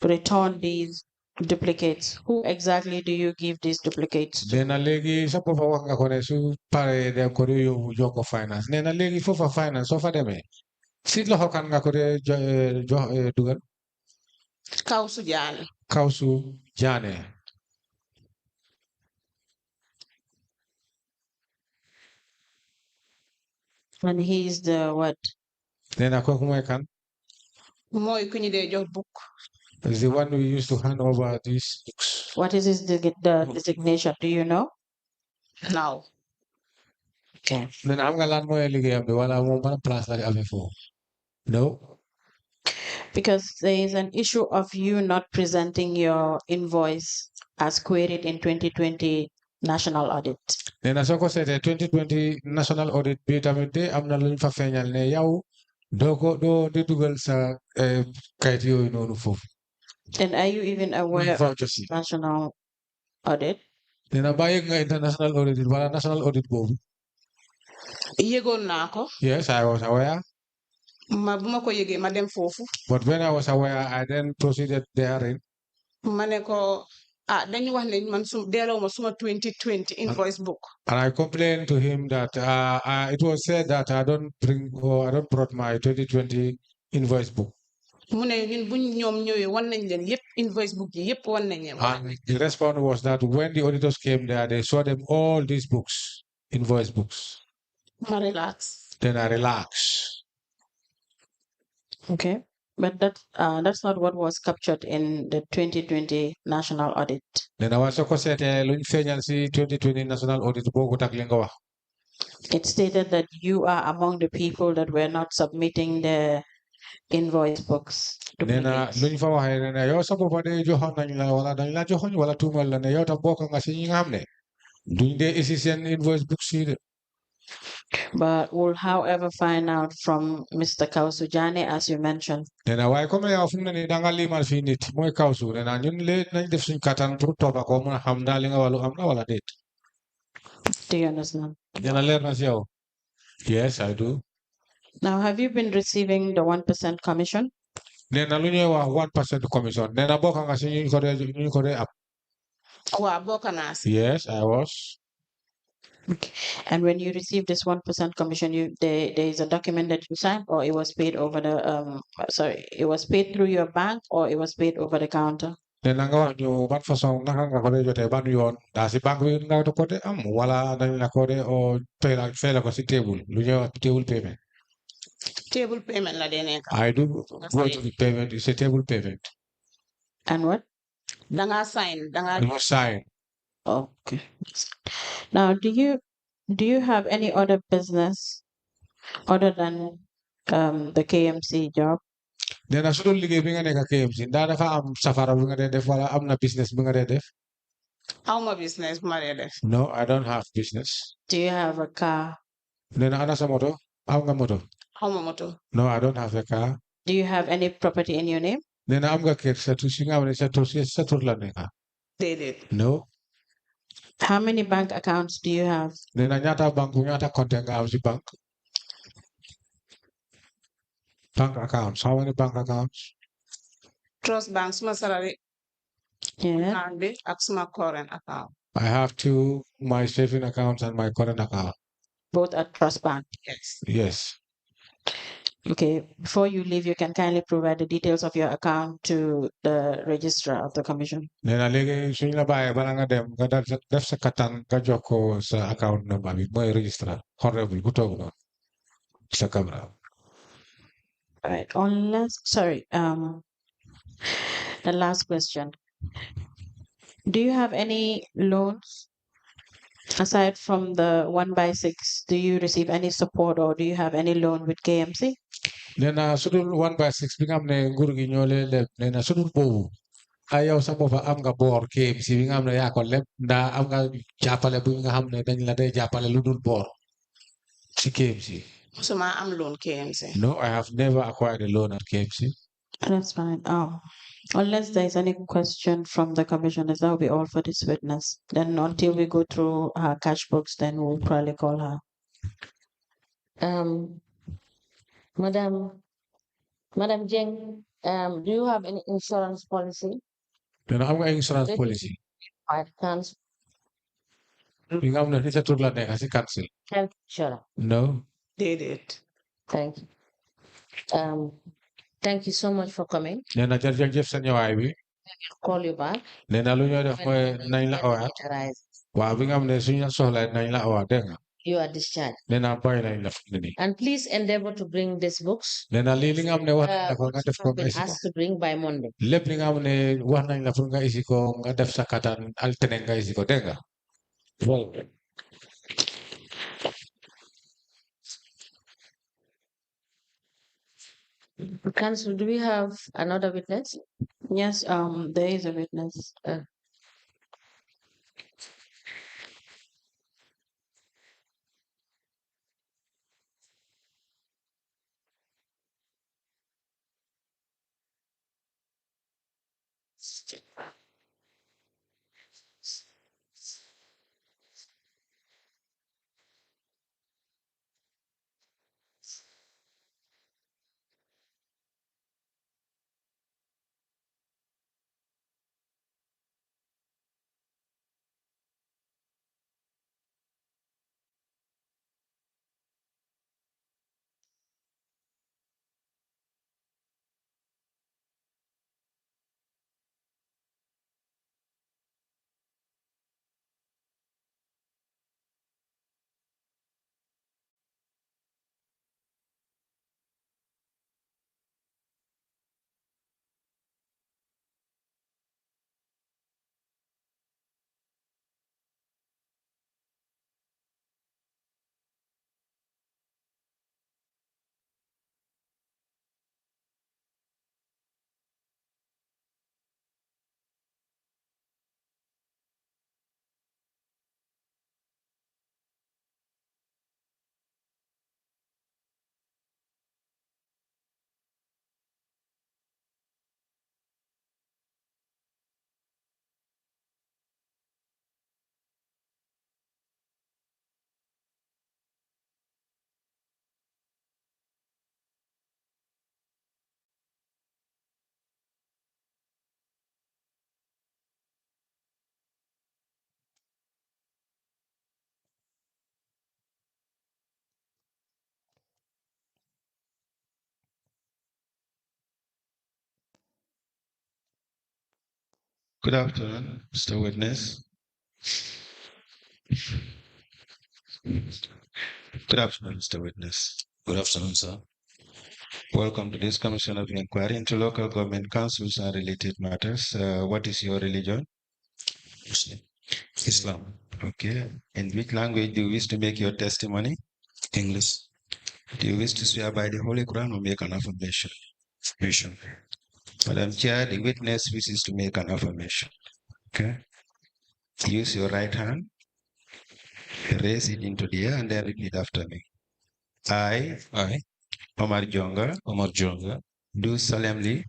return these duplicates, who exactly do you give these duplicates to? nee na léegi sa bopp wax nga ko ne su paree dem ko dee yóbbu jox ko finance nee na léegi foofa finance soo fa demee si loxo kan nga ko dee jox dugal. Kausu Jane. Kausu Jane. And he's the what? nee na kooku mooy kan. Mooy ku ñu dee jox book. Is the one we used to hand over these books. What is his the designation? Do you know? No. Okay. nee na am nga lan mooy liggéeyam bi wala moom ban place la amee foofu. No. Because there is an issue of you not presenting your invoice as queried in 2020 national audit. nee na soo ko seetee 2020 national audit bi tamit de am na luñ fa feeñal ne yow doo di dugal sa kayit yooyu noonu foofu. And are you even aware of national audit? nee na bàyyi nga international audit wala national audit boobu. Yëgoon naa ko. Yes, I was aware. Bu ma ko yëgee ma dem foofu. But when I was aware, I then proceeded therein. Ma ne ko dañu wax ne man delloo ma suma 2020 invoice book. And I complained to him that it was said that I don't brought my 2020 invoice book. Mu ne ñun buñ ñoom ñëwee wan nañ leen yëpp invoice book yi yëpp wan nañ leen. And the response was that when the auditors came there, they saw them all these books, invoice books. Ma relax. Then I relaxed. Okay, but that's not what was captured in the 2020 national audit. Then I was also said, luñ feeñal si 2020 national audit bokkut ak li nga wax. It stated that you are among the people that were not submitting the invoice books. nee na luñ fa waxee ne ne yow sa bopp de joxoon nañ la wala dañ la joxoon wala tuumal la ne yow tam bokk nga si ñi nga xam ne duñ dee isi seen invoice books yi de. But we'll, however, find out from Mr. Kausu Jane, as you mentioned. nee na waaye comme yow fu mu ne nii da nga limal fii nit mooy Kausu nee na ñun nañ def suñ kattan pour toppa ko mun a xam daal li nga wàllu am na wala déet. Do you understand? nee na leer na si yow. Yes, I do. Now, have you been receiving the 1% commission? nee na lu ñuy wax 1% commission nee na bokk nga si ñu ko dee am. Waaw bokk naa si. Yes, I was. Okay. And when you receive this 1% commission, there is a document that you signed, or it was paid over the it was paid through your bank, or it was paid over the counter? nee na nga wax ñu ban façon naka nga ko dee jotee ban yoon daa si banque bi nga ko dee am wala dañ la ko dee o fay la ko si table lu ñuy wax table payment. Table payment la dee nekk. I do go to the payment. It's a table payment. And what? Danga sign. You sign. Okay. Now, do you have any other business other than the KMC job? nee na su dul liggéey bi nga nekk KMC ndaa dafa am safara bi nga dee def wala am na business bi nga dee def. Awma business bu ma dee def. No, I don't have business. Do you have a car? nee na ana sa moto am nga moto. Awma moto. No, I don't have a car. Do you have any property in your name? nee na am nga kër sa tur si nga xam ne sa tur la nekk. Déedéet. No. How many bank accounts do you have? nee na ñaata banque ñaata compte nga am si banque. Bank accounts. How many bank accounts? Trust bank suma salary Yeah. account bi ak suma current account. I have two, my saving accounts and my current account. Both at Trust Bank. Yes. Yes. Okay. Before you leave, you can kindly provide the details of your account to the registrar of the commission. Nena léegi suñ la bàyyee bala nga dem nga def sa kattan nga jox ko sa account number bi mooy registrar honorable bu toog noonu sa camera. All right. Sorry. The last question. Do you have any loans aside from the 1/6? Do you receive any support or do you have any loan with KMC? Nena sudul 1/6 bi nga xam ne nguur gi ñoo leen leb nena sudul boobu ay yow sa boppa am nga boor KMC bi nga xam ne yaa ko leb ndaa am nga jàppale bu nga xam ne dañ la day jàppale lu dul boor si KMC. Musuma am loan KMC. No, I have never acquired a loan at KMC. That's fine. Unless there's any question from the commissioners, that will be all for this witness. Then until we go through her cash books, then we'll probably call her. Madam Jeng, do you have any insurance policy? Then I'm going insurance policy. You have no cancel. Health insurance. No. Did it. Thank you. Thank you so much for coming. Nena jërëjëf sa ñëwaay bi. Call you back. Nena lu ñoo def mooy nañ la owaat. Waaw bi nga xam ne suñu soxla nañ la owaat dégg nga. You are discharged. Nena bàyyi nañ la fi nii. And please endeavor to bring these books. Nena lii li nga xam ne wax nañ la ko nga def ko nga isi ko. Asked to bring by Monday. Lépp li nga xam ne wax nañ la pour nga isi ko nga def sa kattan altine nga isi ko dégg nga. Council, do we have another witness? Yes, there is a witness. Good afternoon, Mr. Witness. Good afternoon, Mr. Witness. Good afternoon, sir. Welcome to this Commission of Inquiry into Local Government Councils and Related Matters. What is your religion? Muslim. Islam. Okay. In which language do you wish to make your testimony? English. Do you wish to swear by the Holy Quran or make an affirmation? Affirmation. Madam Chair, the witness wishes to make an affirmation. Okay. Use your right hand, raise it into the air, and then repeat after me. I, Omar Jonga, do solemnly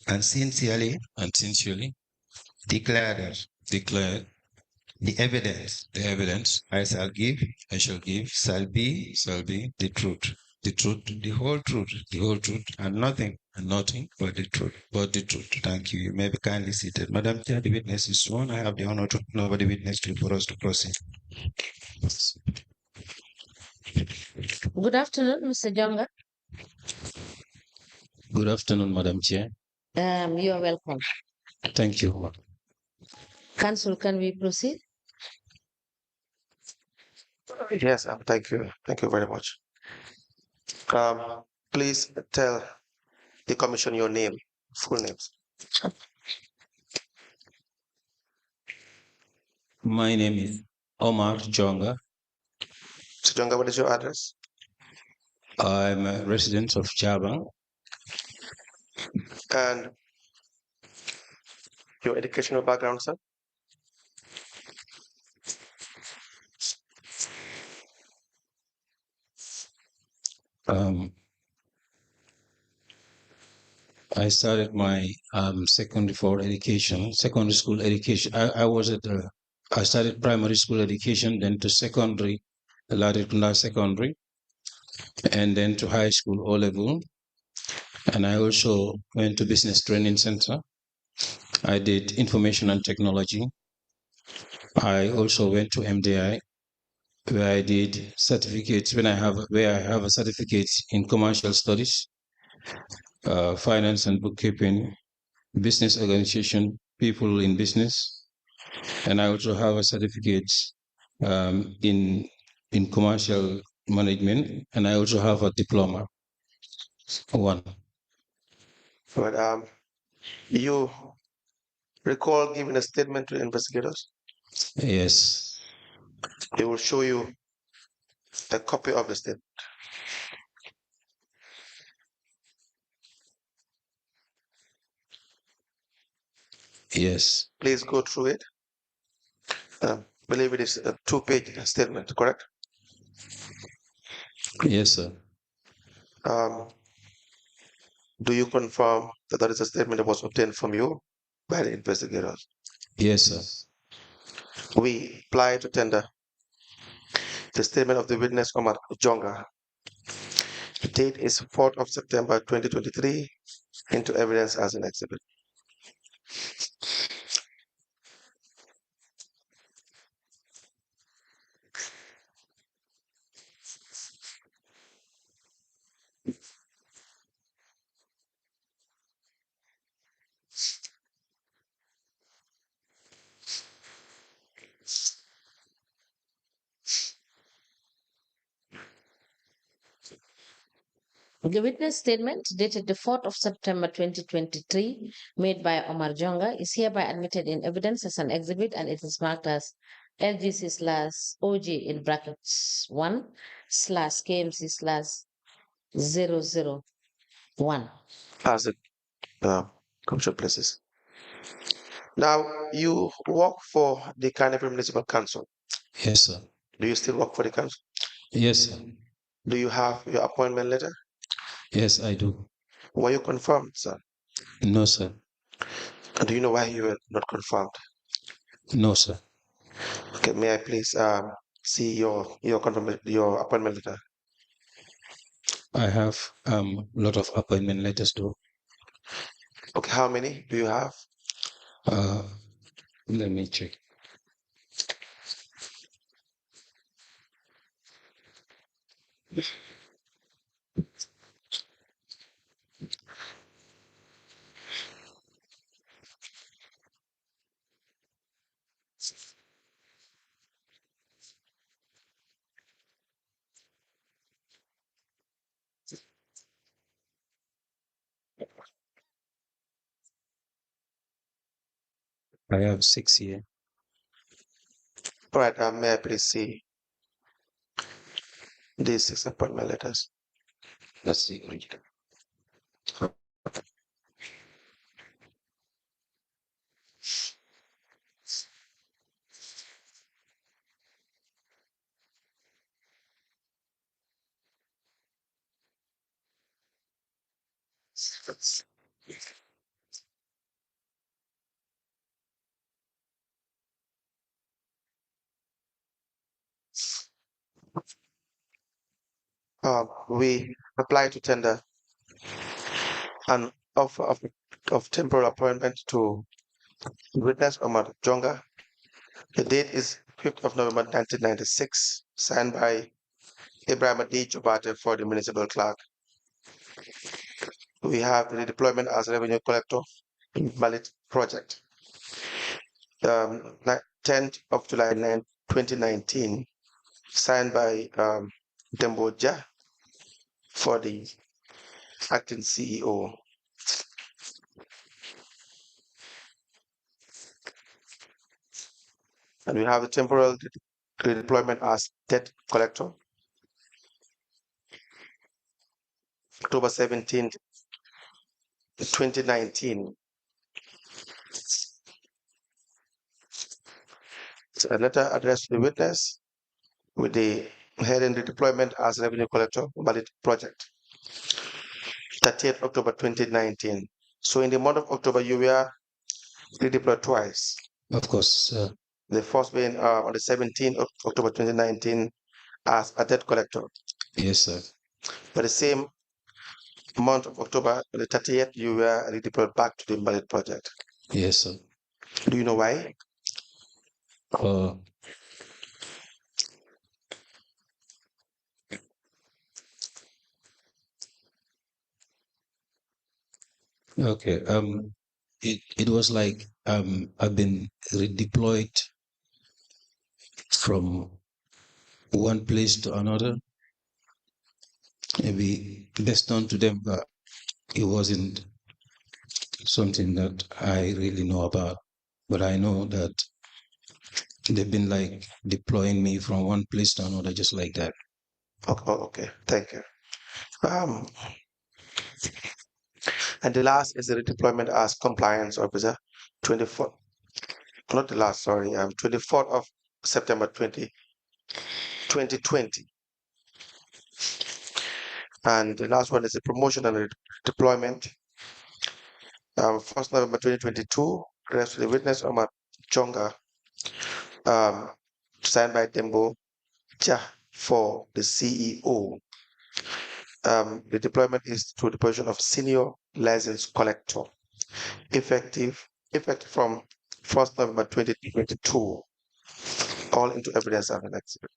and sincerely declare that the evidence I shall give shall be the truth. the truth, the whole truth, and nothing but the truth. but the truth. Thank you. You may be kindly seated. Madam Chair, the witness is sworn. I have the honor to hand over the witness to you for us to proceed. Good afternoon, Mr. Jonga. Good afternoon, Madam Chair. You are welcome. Thank you. Council, can we proceed? Yes, thank you. Thank you very much. Please tell the commission your name, full names. My name is Omar Jonga. Mr. Jonga, what is your address? I'm a resident of Jabang. And your educational background, sir? I started my secondary school education. I started primary school education, then to secondary, Ladikunda Secondary, and then to high school O level. And I also went to Business Training Center. I did information and technology. I also went to MDI, where I did certificates. Where I have a certificate in commercial studies, finance and bookkeeping, business organization, people in business, and I also have a certificate in commercial management, and I also have a diploma. One. But you recall giving a statement to investigators? Yes. They will show you a copy of the statement. Yes. Please go through it. I believe it is a 2-page statement, correct? Yes, sir. Do you confirm that that is a statement that was obtained from you by the investigators? Yes, sir. We apply to tender the statement of the witness Omar Jonga. The date is 4th of September 2023 into evidence as an exhibit. The witness statement dated the 4th of September 2023 made by Omar Jonga is hereby admitted in evidence as an exhibit, and it is marked as LGC/OG in brackets 1/KMC/001. As it commercial places. Now, you work for the Carnegie Municipal Council. Yes, sir. Do you still work for the council? Yes, sir. Do you have your appointment letter? Yes, I do. Were you confirmed, sir? No, sir. And do you know why you were not confirmed? No, sir. Okay, may I please see your appointment letter? I have a lot of appointment letters too. Okay, how many do you have? Let me check. I have 6 here. All right, may I please see these 6 appointment letters? That's the original. we apply to tender an offer of temporal appointment to witness Omar Jonga. The date is 5th of November 1996, signed by Ibrahim Adi Jobate for the municipal clerk. We have the deployment as revenue collector in Ballet project. 10th of July 2019, signed by Demboja for the acting CEO. And we have the temporal redeployment as debt collector. October 17th, 2019. It's a letter addressed to the witness with the heading redeployment as revenue collector Ballet project. 30th October 2019. So in the month of October, you were redeployed twice. Of course, sir. The first being on the 17th of October 2019 as a debt collector. Yes, sir. But the same month of October, on the 30th, you were redeployed back to the Ballet project. Yes, sir. Do you know why? Okay. It was like I've been redeployed from one place to another. Maybe best known to them, but it wasn't something that I really know about. But I know that they've been like deploying me from one place to another, just like that. Okay. Thank you. And the last is the redeployment as compliance officer, 24th, not the last, sorry, 24th of September 2020. And the last one is the promotion and deployment. 1st November 2022, addressed to the witness Omar Jonga, signed by Dembo Ja for the CEO. The deployment is through the position of senior license collector, effective from 1st November 2022, all into evidence and an exhibit.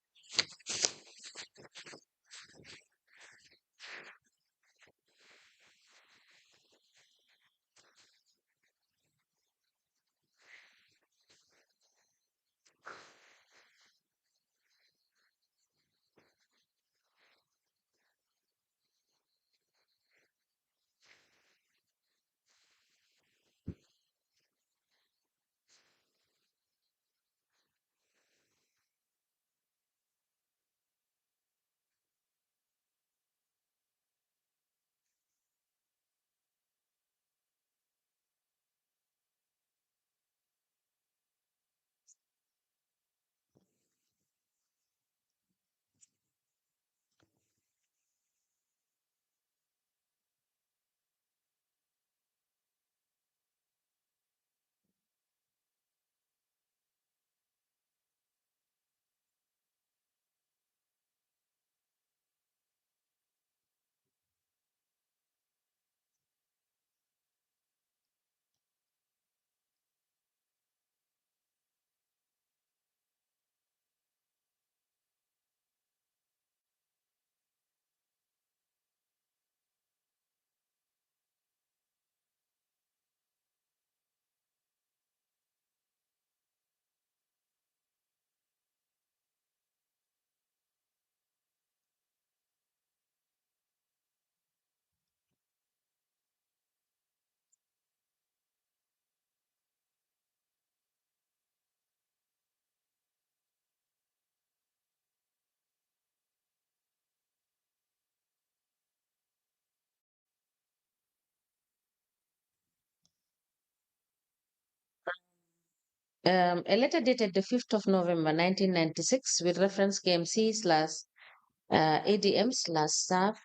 A letter dated the 5th of November 1996 with reference KMC / ADM / staff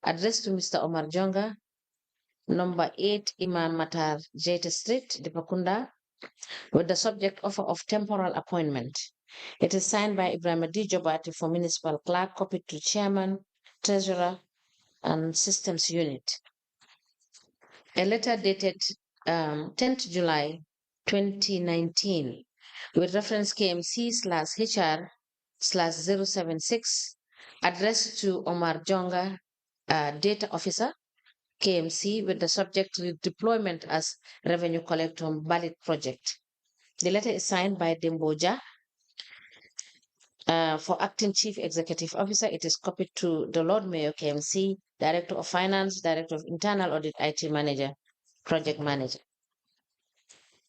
addressed to Mr. Omar Jonga, number 8 Imam Matar Jete Street, Dipakunda, with the subject offer of temporal appointment. It is signed by Ibrahim D. Jobati for municipal clerk, copied to chairman, treasurer, and systems unit. A letter dated 10th July 2019 with reference KMC/HR/076 addressed to Omar Jonga, data officer, KMC, with the subject redeployment as revenue collector on Ballet project. The letter is signed by Demboja. For acting chief executive officer, it is copied to the Lord Mayor, KMC, Director of Finance, Director of Internal Audit, IT Manager, Project Manager.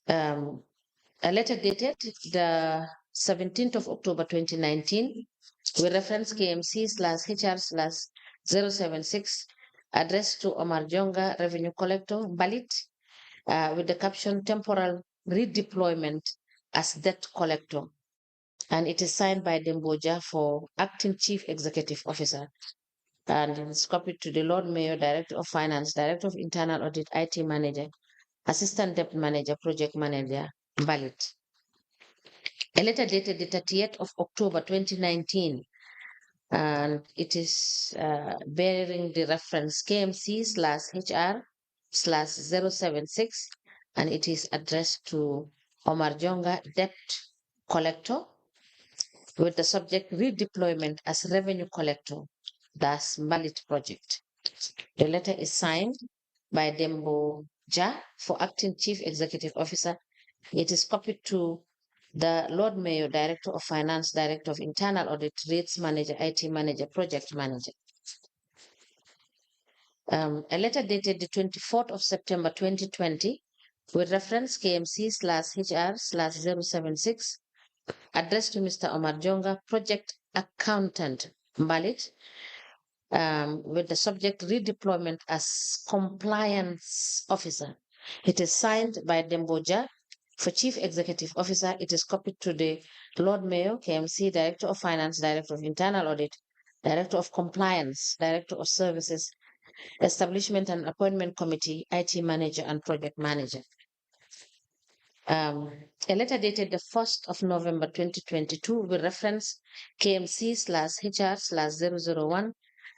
A letter dated the 17th of October 2019 with reference KMC/HR/076 addressed to Omar Jonga, Revenue Collector, Balit, with the caption temporal redeployment as debt collector. And it is signed by Demboja for acting chief executive officer. And it is copied to the Lord Mayor, Director of Finance, Director of Internal Audit, IT Manager, Assistant Deputy Manager, Project Manager, Balit. A letter dated the 30th of October 2019, and it is bearing the reference KMC/HR/076, and it is addressed to Omar Jonga, debt collector, with the subject redeployment as revenue collector, thus Ballet project. The letter is signed by Dembo Ja for acting chief executive officer. It is copied to the Lord Mayor, Director of Finance, Director of Internal Audit, Rates Manager, IT Manager, Project Manager. A letter dated the 24th of September 2020 with reference KMC/HR/076 addressed to Mr. Omar Jonga, Project Accountant, Ballet, with the subject redeployment as compliance officer. It is signed by Demboja. For Chief Executive Officer, it is copied to the Lord Mayor, KMC, Director of Finance, Director of Internal Audit, Director of Compliance, Director of Services, Establishment and Appointment Committee, IT Manager and Project Manager. A letter dated the 1st of November 2022 with reference KMC/HR/001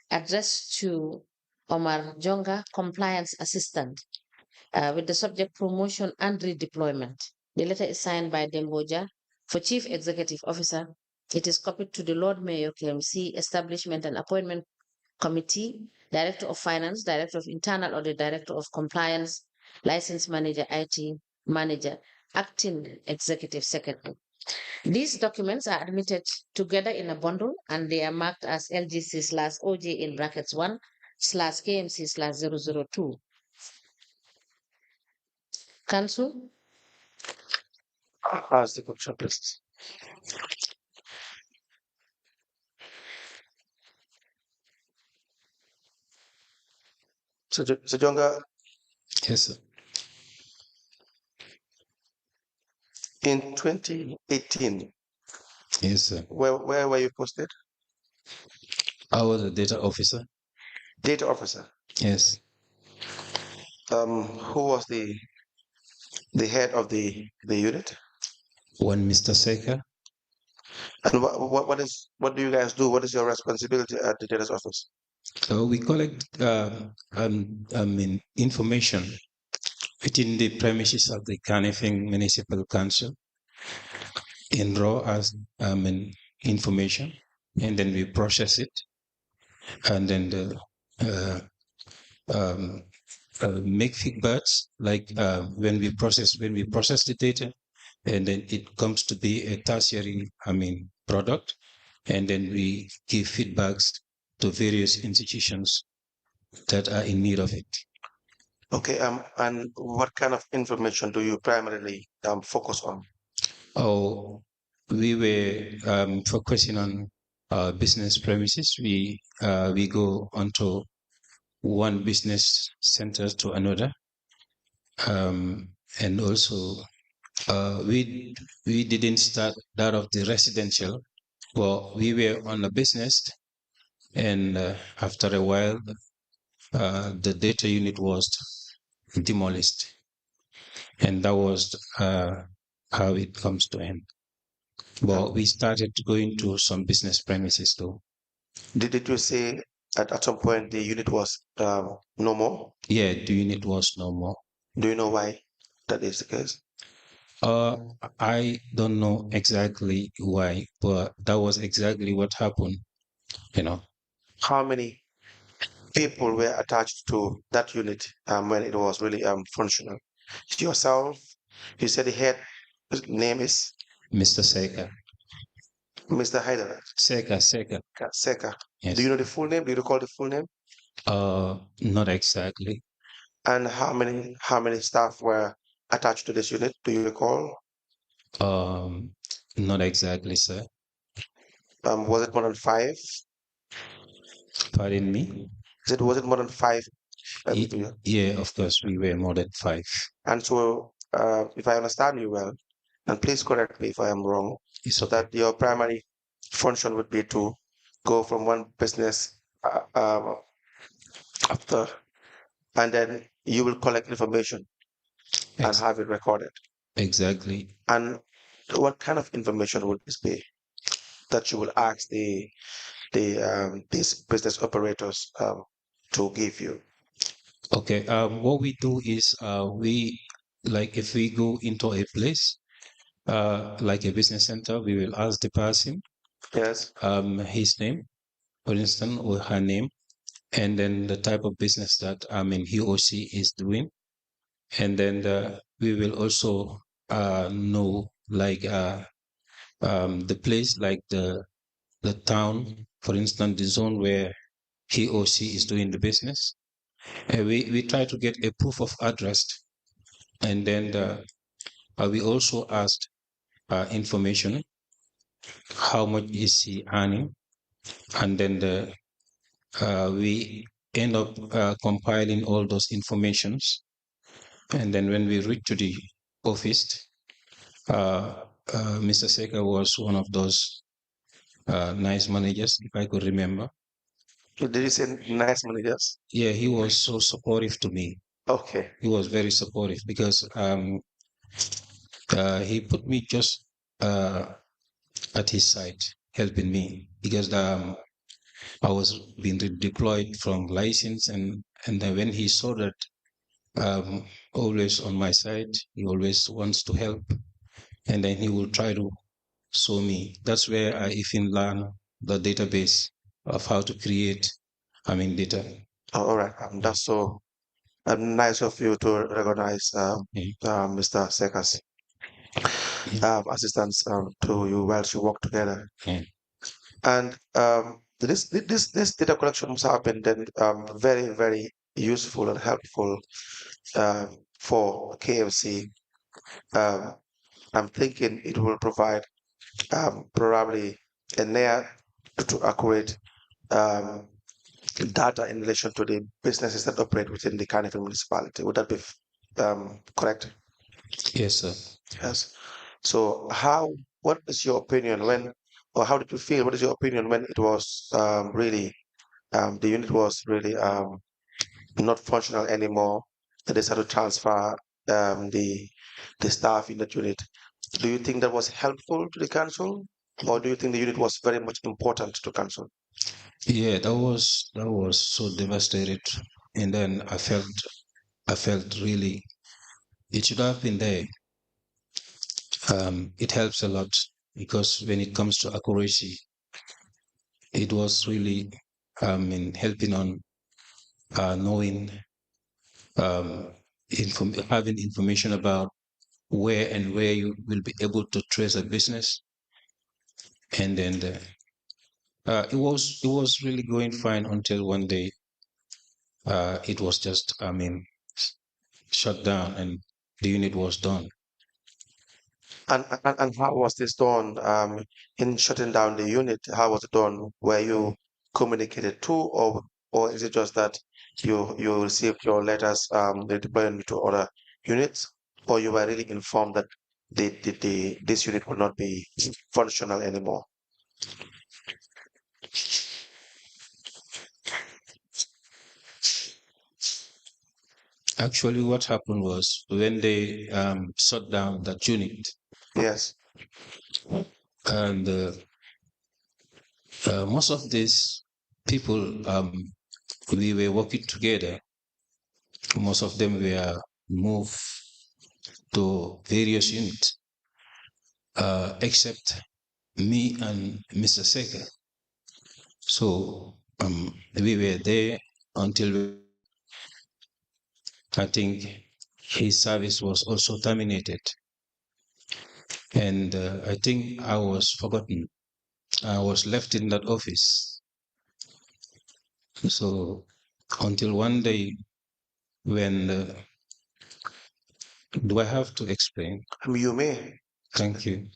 addressed to Omar Jonga, Compliance Assistant, with the subject promotion and redeployment. The letter is signed by Demboja. For Chief Executive Officer, it is copied to the Lord Mayor, KMC, Establishment and Appointment Committee, Director of Finance, Director of Internal Audit, Director of Compliance, License Manager, IT Manager, Acting Executive Secretary. These documents are admitted together in a bundle and they are marked as LGC/OJ in brackets 1/KMC/002. Council? Ask the question, please. So Jonga, Yes, sir. in 2018, Yes, sir. where were you posted? I was a data officer. Data officer. Yes. Who was the head of the unit? One Mr. Seika. And what do you guys do? What is your responsibility at the data's office? So we collect information within the premises of the Kanifing Municipal Council in raw as information, and then we process it, and then make feedbacks like when we process the data, and then it comes to be a tertiary product, and then we give feedbacks to various institutions that are in need of it. Okay. And what kind of information do you primarily focus on? Oh, we were focusing on business premises. We go onto one business center to another, and also we didn't start that of the residential. Well, we were on a business, and after a while, the data unit was demolished, and that was how it comes to end. Well, we started going to some business premises though. Did you say at some point the unit was no more? Yeah, the unit was no more. Do you know why that is the case? I don't know exactly why, but that was exactly what happened, you know. How many people were attached to that unit when it was really functional? Yourself, you said the head name is Mr. Seka. Mr. Hyder Seka. Seka. Yes. Do you know the full name? Do you recall the full name? Not exactly. And how many staff were attached to this unit? Do you recall? Not exactly, sir. Was it more than 5? Pardon me? Was it more than 5? Yeah, of course, we were more than 5. And so, if I understand you well, and please correct me if I am wrong, It's so okay. that your primary function would be to go from one business after, and then you will collect information and have it recorded. Exactly. And what kind of information would this be that you will ask these business operators to give you? Okay. What we do is we like if we go into a place like a business center, we will ask the person Yes. his name, for instance, or her name, and then the type of business that he or she is doing, and then we will also know like the place, like the town, for instance, the zone where he or she is doing the business. And we try to get a proof of address, and then we also asked information, how much is he earning, and then we end up compiling all those informations, and then when we reach to the office, Mr. Seka was one of those nice managers, if I could remember. Did you say nice managers? Yeah, he was so supportive to me. Okay. He was very supportive because he put me just at his side, helping me because I was being deployed from license, and then when he saw that always on my side, he always wants to help, and then he will try to show me. That's where I even learn the database of how to create, data. All right. That's so nice of you to recognize Mr. Seka's assistance to you while you work together. And this data collection must have been then very, very useful and helpful for KFC. I'm thinking it will provide probably a near to accurate data in relation to the businesses that operate within the Carnival municipality. Would that be correct? Yes, sir. Yes. So what is your opinion or how did you feel? What is your opinion when it was really, the unit was really not functional anymore? They decided to transfer the staff in that unit. Do you think that was helpful to the council, or do you think the unit was very much important to council? Yeah, that was so devastated, and then I felt really it should have been there. It helps a lot because when it comes to accuracy, it was really in helping on knowing having information about where you will be able to trace a business, and then it was really going fine until one day it was just shut down and the unit was done. And how was this done in shutting down the unit? How was it done? Were you communicated to, or is it just that you received your letters they deploying you to other units, or you were really informed that this unit will not be functional anymore? Actually, what happened was when they shut down that unit, Yes. and most of these people, we were working together. Most of them were moved to various units, except me and Mr. Seka. So we were there until I think his service was also terminated. And I think I was forgotten. I was left in that office. So until one day when, do I have to explain? You may. Thank you.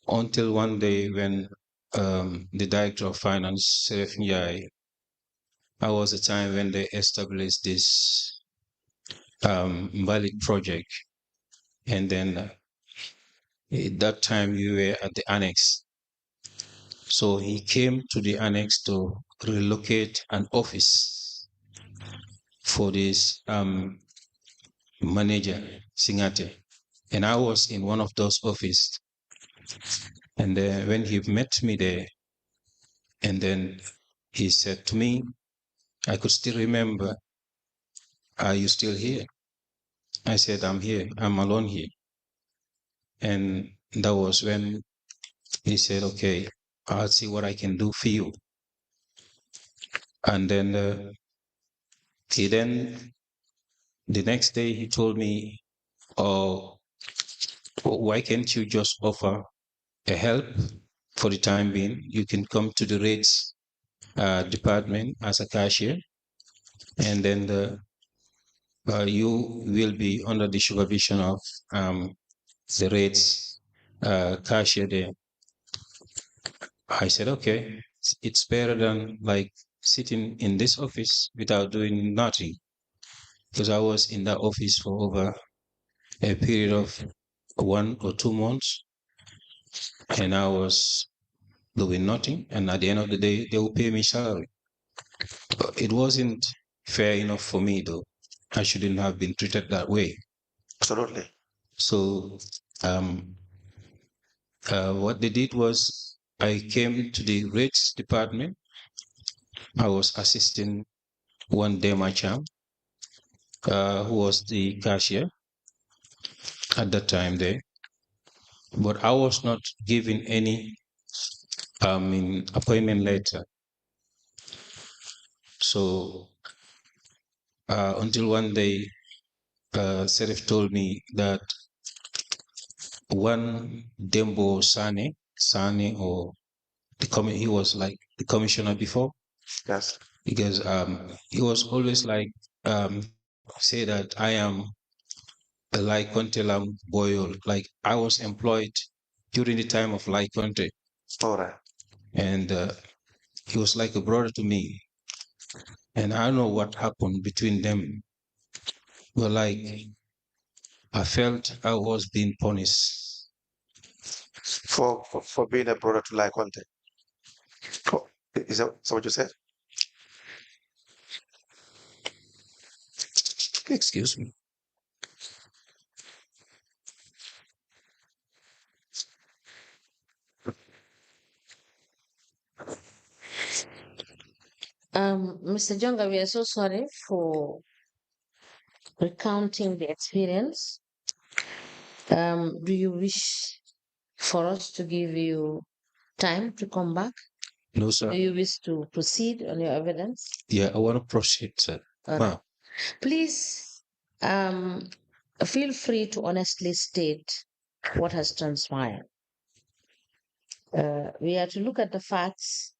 Until one day when the director of finance, Seref Njai, I was the time when they established this Ballet project. And then at that time you were at the annex. So he came to the annex to relocate an office for this manager, Singate. And I was in one of those offices. And when he met me there, and then he said to me, I could still remember, are you still here? I said, I'm here, I'm alone here. And that was when he said, okay, I'll see what I can do for you. And then the next day he told me, oh, why can't you just offer a help for the time being? You can come to the rates department as a cashier, and then you will be under the supervision of the rates cashier there. I said, okay, it's better than like sitting in this office without doing nothing, because I was in that office for over a period of 1 or 2 months, and I was doing nothing, and at the end of the day, they will pay me salary. But it wasn't fair enough for me, though. I shouldn't have been treated that way. Absolutely. So what they did was I came to the rates department. I was assisting one day my champ, who was the cashier at that time there. But I was not given any appointment letter. So until one day, Serif told me that one Dembo Sane, or he was like the commissioner before. Yes. Because he was always like say that I am like Contelam Boyle, like I was employed during the time of like Conte. All right. And he was like a brother to me. And I don't know what happened between them. But like I felt I was being punished. For being a brother to like Conte. Oh, is that what you said? Excuse me. Mr. Jonga, we are so sorry for recounting the experience. Do you wish for us to give you time to come back? No, sir. Do you wish to proceed on your evidence? Yeah, I want to proceed, sir. Wow. Please feel free to honestly state what has transpired. We are to look at the facts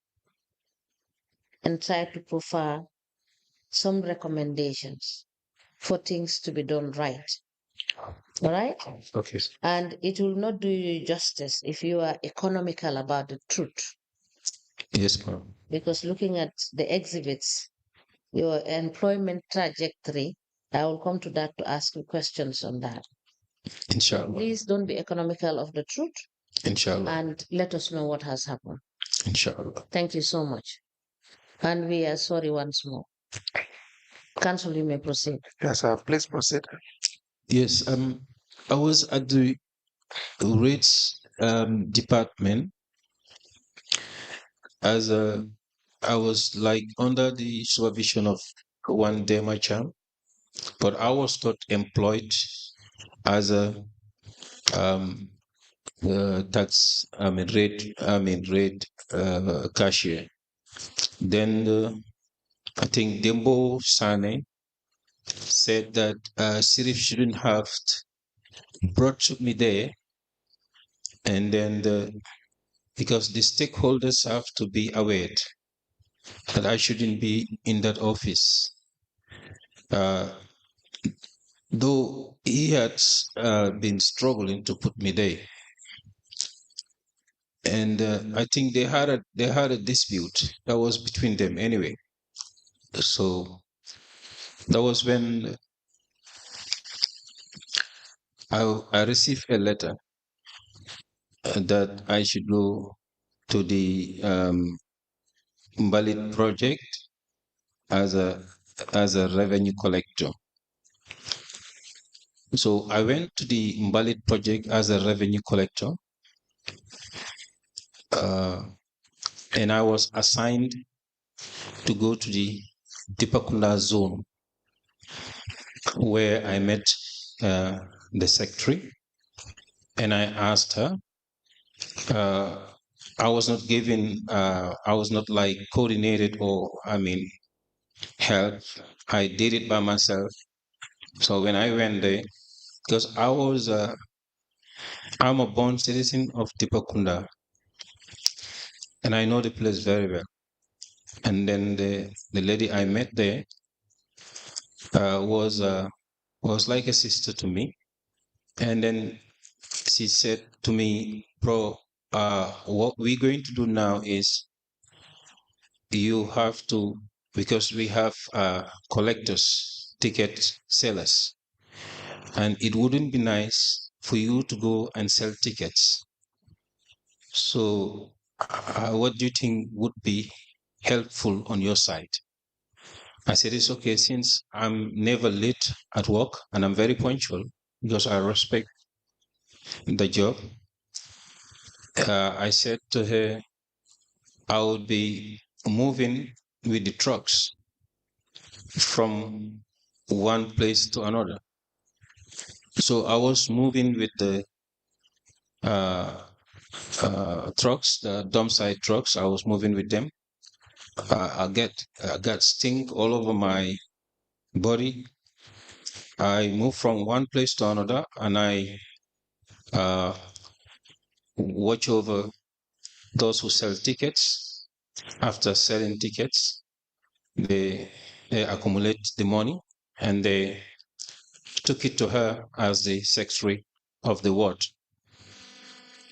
and try to provide some recommendations for things to be done right. All right? Okay. And it will not do you justice if you are economical about the truth. Yes, ma'am. Because looking at the exhibits, your employment trajectory, I will come to that to ask you questions on that. Inshallah. Please don't be economical of the truth. Inshallah. And let us know what has happened. Inshallah. Thank you so much. And we are sorry once more. Council, you may proceed. Yes, please proceed. Yes, I was at the rates department as a I was like under the supervision of one Demacham, but I was not employed as a um, rate cashier. Then I think Dembo Sane said that Sirif shouldn't have brought me there, and then because the stakeholders have to be aware that I shouldn't be in that office. Though he had been struggling to put me there, and I think they had a dispute that was between them anyway. So that was when I received a letter that I should go to the Ballet project as a revenue collector. So I went to the Ballet project as a revenue collector, and I was assigned to go to the Dipakunda zone, where I met the secretary, and I asked her. I was not given. I was not like coordinated or help. I did it by myself. So when I went there, because I'm a born citizen of Dipakunda, and I know the place very well. And then the lady I met there was like a sister to me. And then she said to me, "Bro, what we're going to do now is you have to, because we have collectors, ticket sellers, and it wouldn't be nice for you to go and sell tickets. So, what do you think would be helpful on your side?" I said, "It's okay, since I'm never late at work and I'm very punctual because I respect the job." I said to her, I would be moving with the trucks from one place to another. So I was moving with the trucks, the dump site trucks. I was moving with them. I got stink all over my body. I moved from one place to another, and I watch over those who sell tickets. After selling tickets, they accumulate the money, and they took it to her as the secretary of the ward.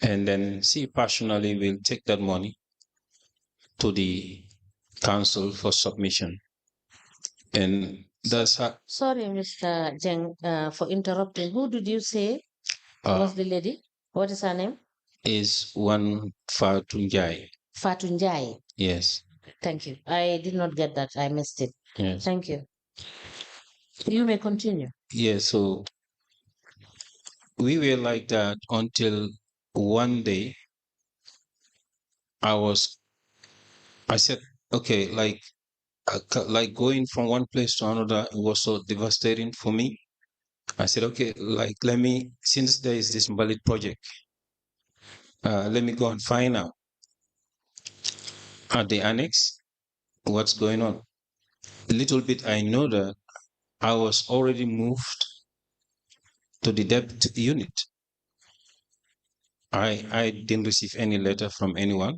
And then she personally will take that money to the council for submission. And that's how. Sorry, Mr. Jeng, for interrupting. Who did you say was the lady? What is her name? Is one Fatunjai. Fatunjai. Yes. Thank you. I did not get that. I missed it. Yes. Thank you. You may continue. Yeah, so we were like that until one day I said, okay, like going from one place to another, it was so devastating for me. I said, okay, like since there is this Ballet project, let me go and find out at the annex what's going on. A little bit I know that I was already moved to the debt unit. I didn't receive any letter from anyone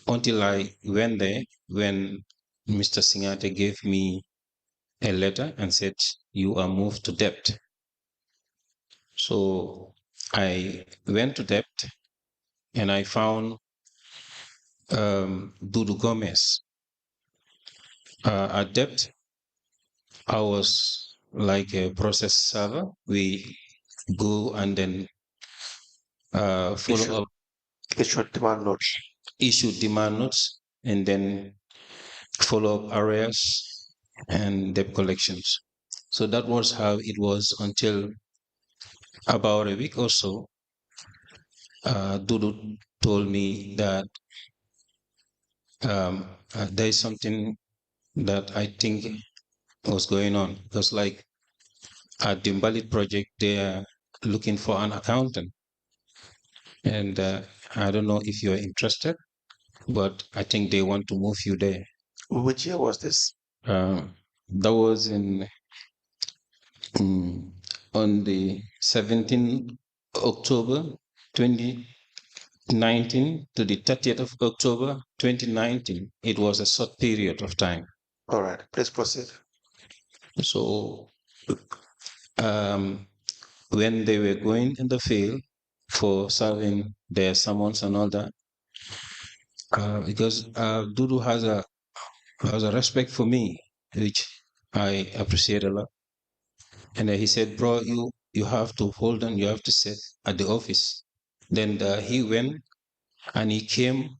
until I went there, when Mr. Singate gave me a letter and said, "You are moved to debt." So I went to debt, and I found Dudu Gomez. At debt, I was like a process server. We go and then follow up, issue demand notes, and then follow up areas and debt collections. So that was how it was until about a week or so. Dudu told me that there is something that I think was going on. Because like at the Ballet project, they are looking for an accountant. And I don't know if you're interested, but I think they want to move you there. Which year was this? That was in on the 17th October 2019 to the 30th of October 2019. It was a short period of time. All right, please proceed. So when they were going in the field for serving their summons and all that, because Dudu has a respect for me, which I appreciate a lot. And he said, "Bro, you have to hold on. You have to sit at the office." Then he went and he came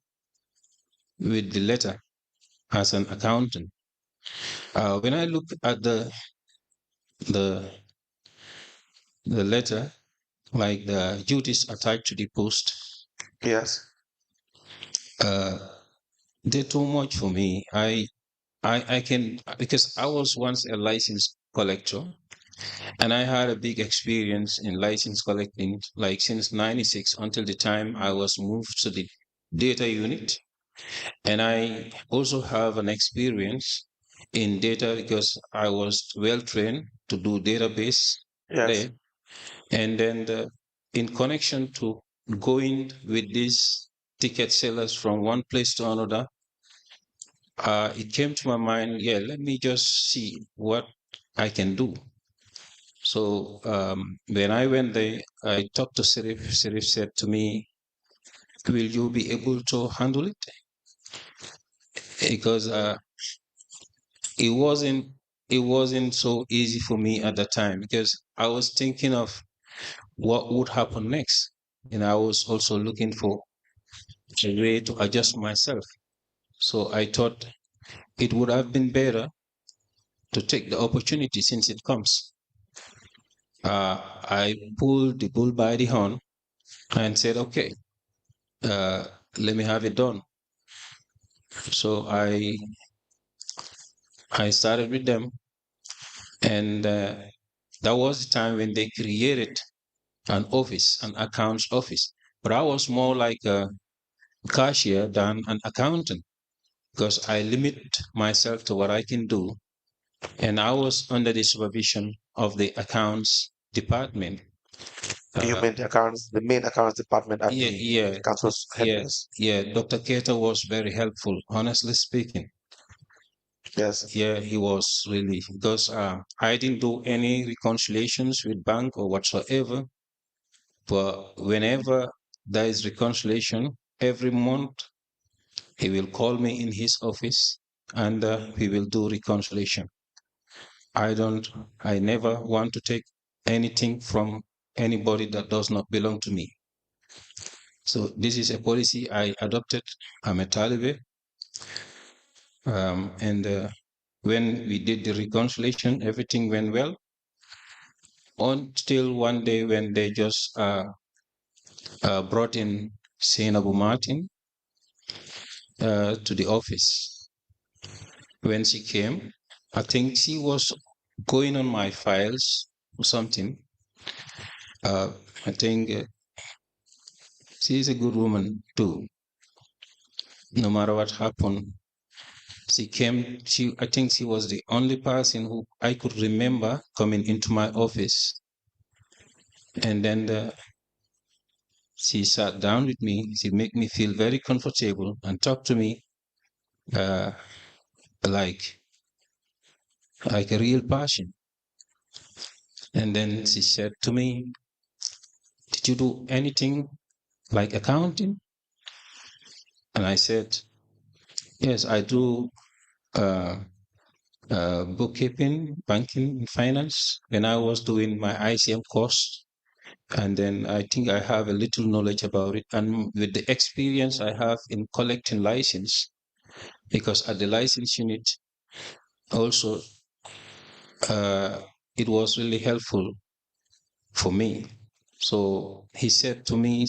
with the letter as an accountant. When I look at the letter, like the duties attached to the post, Yes. They're too much for me. I can, because I was once a license collector, and I had a big experience in license collecting, like since '96 until the time I was moved to the data unit. And I also have an experience in data because I was well trained to do database there. And then in connection to going with these ticket sellers from one place to another, it came to my mind, yeah, let me just see what I can do. So when I went there, I talked to Sirif. Sirif said to me, "Will you be able to handle it?" Because it wasn't so easy for me at the time, because I was thinking of what would happen next, and I was also looking for a way to adjust myself. So I thought it would have been better to take the opportunity since it comes. I pulled the bull by the horn and said, "Okay, let me have it done." So I started with them, and that was the time when they created an office, an accounts office. But I was more like a cashier than an accountant, because I limit myself to what I can do. And I was under the supervision of the accounts department. You mean the main accounts department at Yeah, the council's headquarters? yeah. Dr. Keita was very helpful, honestly speaking. Yes. Yeah, he was really, because I didn't do any reconciliations with bank or whatsoever. But whenever there is reconciliation, every month he will call me in his office, and we will do reconciliation. I never want to take anything from anybody that does not belong to me. So this is a policy I adopted. I'm a Taliban. And when we did the reconciliation, everything went well. Until one day when they just brought in Saint Abu Martin to the office. When she came, I think she was going on my files or something. I think she's a good woman too. No matter what happened, she came. I think she was the only person who I could remember coming into my office. And then she sat down with me. She made me feel very comfortable and talked to me like a real person. And then she said to me, "Did you do anything like accounting?" And I said, "Yes, I do bookkeeping, banking, finance when I was doing my ICM course. And then I think I have a little knowledge about it. And with the experience I have in collecting license, because at the license unit also, it was really helpful for me." So she said to me,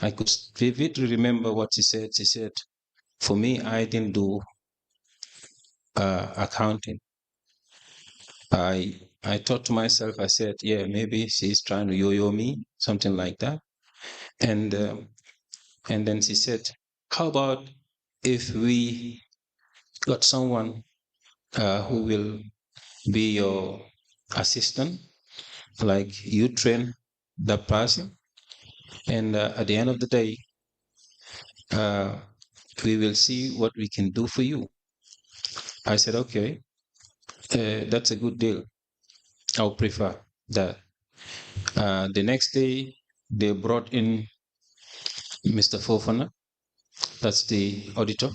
I could vividly remember what she said. She said, For me, I didn't do accounting. I thought to myself, I said, yeah, maybe she's trying to yo-yo me, something like that. And then she said, how about if we got someone who will be your assistant, like you train that person, and at the end of the day, we will see what we can do for you. I said, okay, that's a good deal. I'll prefer that. The next day, they brought in Mr. Fofana, that's the auditor.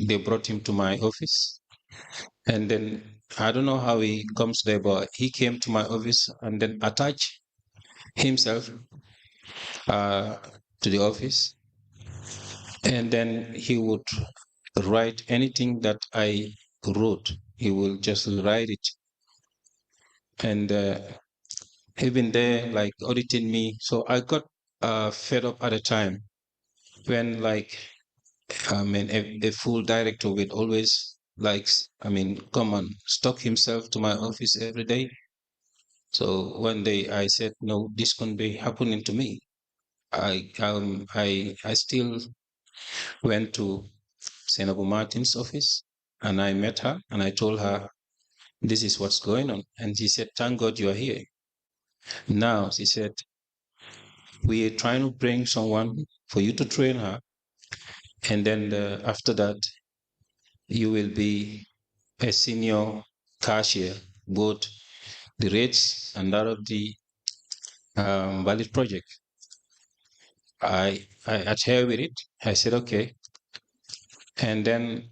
They brought him to my office. And then I don't know how he comes there, but he came to my office and then attached himself to the office. And then he would write anything that I wrote. He will just write it. And even there, like auditing me. So I got fed up at a time when, like, a full director would always, like, come and stock himself to my office every day. So one day I said, no, this couldn't be happening to me. I still went to Senator Martin's office and I met her and I told her, this is what's going on. And she said, thank God you are here. Now, she said, we are trying to bring someone for you to train her. And then after that, you will be a senior cashier, both the rates and that of the Ballet project. I adhere with it. I said, okay. And then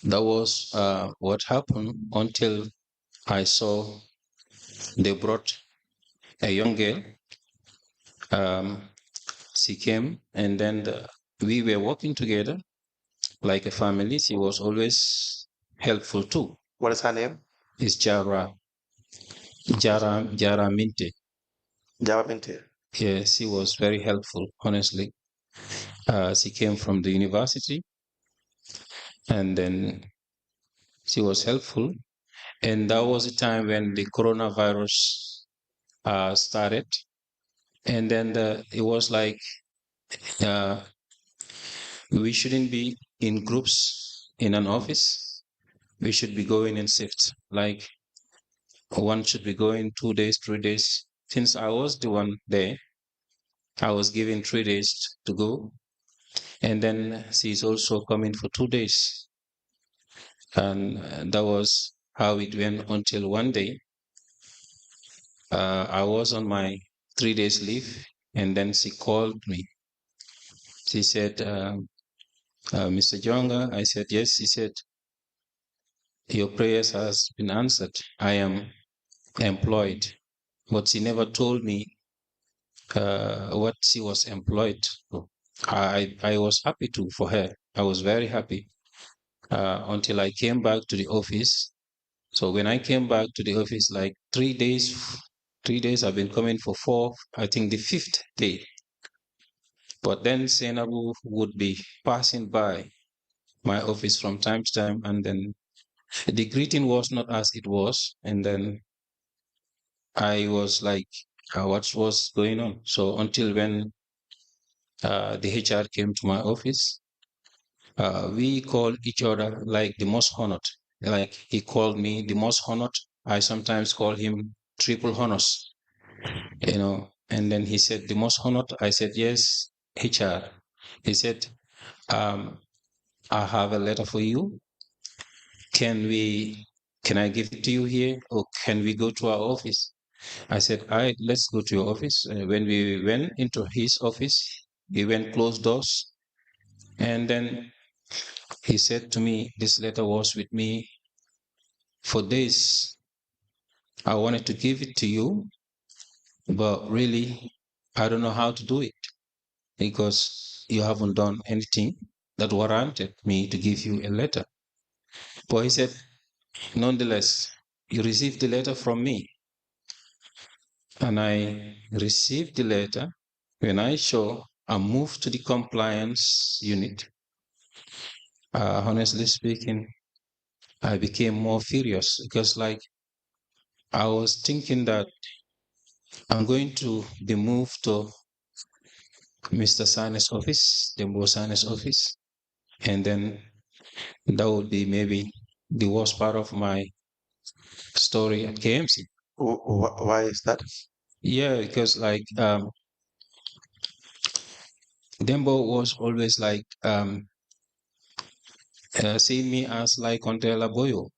that was what happened until I saw they brought a young girl. She came and then we were working together like a family. She was always helpful too. What is her name? It's Jara Minte. Jara Minte. Yeah, she was very helpful, honestly. She came from the university and then she was helpful. And that was the time when the coronavirus started. And then it was like we shouldn't be in groups in an office. We should be going in shifts. Like one should be going 2 days, 3 days. Since I was the one there, I was given 3 days to go. And then she's also coming for 2 days. And that was how it went until one day. I was on my 3 days leave, and then she called me. She said, Mr. Jonga, I said, yes. She said, your prayers has been answered. I am employed. But she never told me what she was employed for. I was happy for her. I was very happy until I came back to the office. So when I came back to the office, like 3 days, I've been coming for 4, I think the 5th day. But then Senabu would be passing by my office from time to time, and then the greeting was not as it was. And then I was like, what was going on? So until when the HR came to my office, we called each other like the most honored. Like he called me the most honored. I sometimes call him triple honors, And then he said, the most honored. I said, yes, HR. He said, I have a letter for you. Can I give it to you here, or can we go to our office? I said, all right, let's go to your office. When we went into his office, he went closed doors. And then he said to me, this letter was with me for days. I wanted to give it to you, but really, I don't know how to do it because you haven't done anything that warranted me to give you a letter. But he said, nonetheless, you received the letter from me. And I received the letter. When I saw I moved to the compliance unit. Honestly speaking, I became more furious because, like, I was thinking that I'm going to be moved to Mr. Sane's office, Dembo Sane's office, and then that would be maybe the worst part of my story at KMC. Why is that? Yeah, because like Dembo was always like seeing me as like Contela Boyo,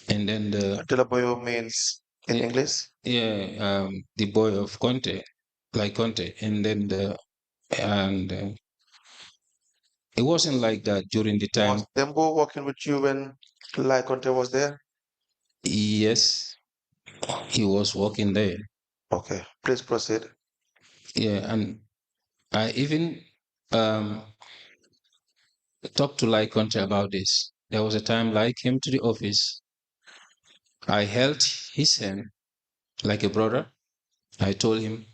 and then Telaboyo means in English? the boy of Conte, like Conte, and then it wasn't like that during the time. Was Dembo working with you when Lai Conte was there? Yes, he was working there. Okay, please proceed. Yeah, and I even talked to Lai Conte about this. There was a time Lai came to the office. I held his hand like a brother. I told him,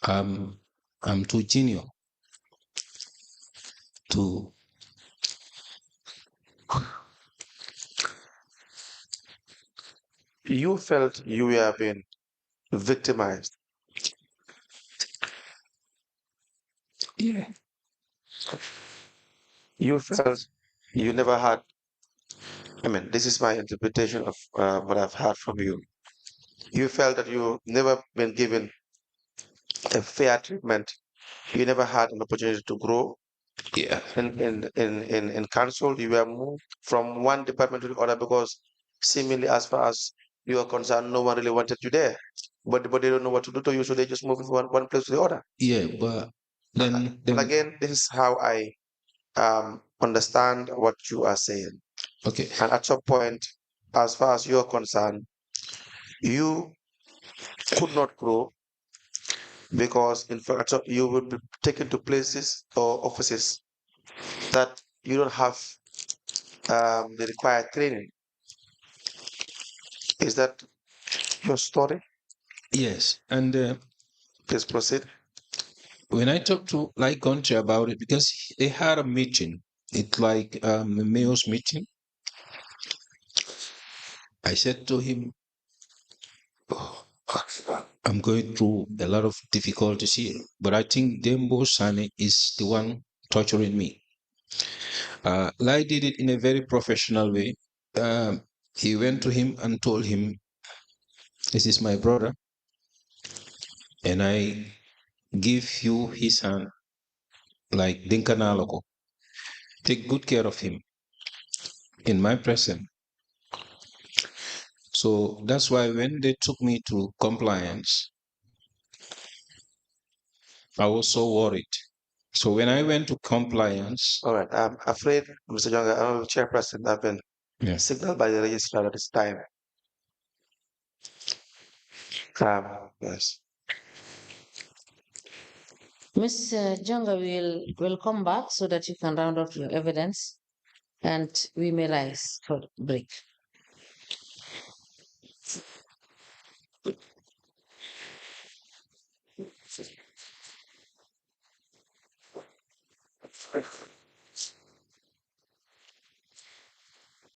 I'm too junior to. You felt you were being victimized. Yeah. You felt you never had, I mean, this is my interpretation of what I've heard from you. You felt that you never been given a fair treatment. You never had an opportunity to grow. Yeah. In council, you were moved from one department to the other because seemingly as far as you are concerned, no one really wanted you there. But they don't know what to do to you, so they just move from one place to the other. Yeah, but then But again, this is how I understand what you are saying. okay. And at some point, as far as you're concerned, you could not grow because in fact you would be taken to places or offices that you don't have the required training. Is that your story? Yes, and Please proceed. when I talked to like Conte about it, because they had a meeting, it's like a mayor's meeting. I said to him, "Oh, I'm going through a lot of difficulties here, but I think Dembo Sane is the one torturing me." Lai did it in a very professional way. He went to him and told him, "This is my brother, and I give you his hand like Dinkanaloko. Take good care of him in my presence." So that's why when they took me to compliance, I was so worried. So when I went to compliance, All right. I'm afraid, Mr. Jonga, I'm the chairperson. I've been signaled by the registrar at this time. Yes. Ms. Jonga will come back so that you can round up your evidence and we may rise for break.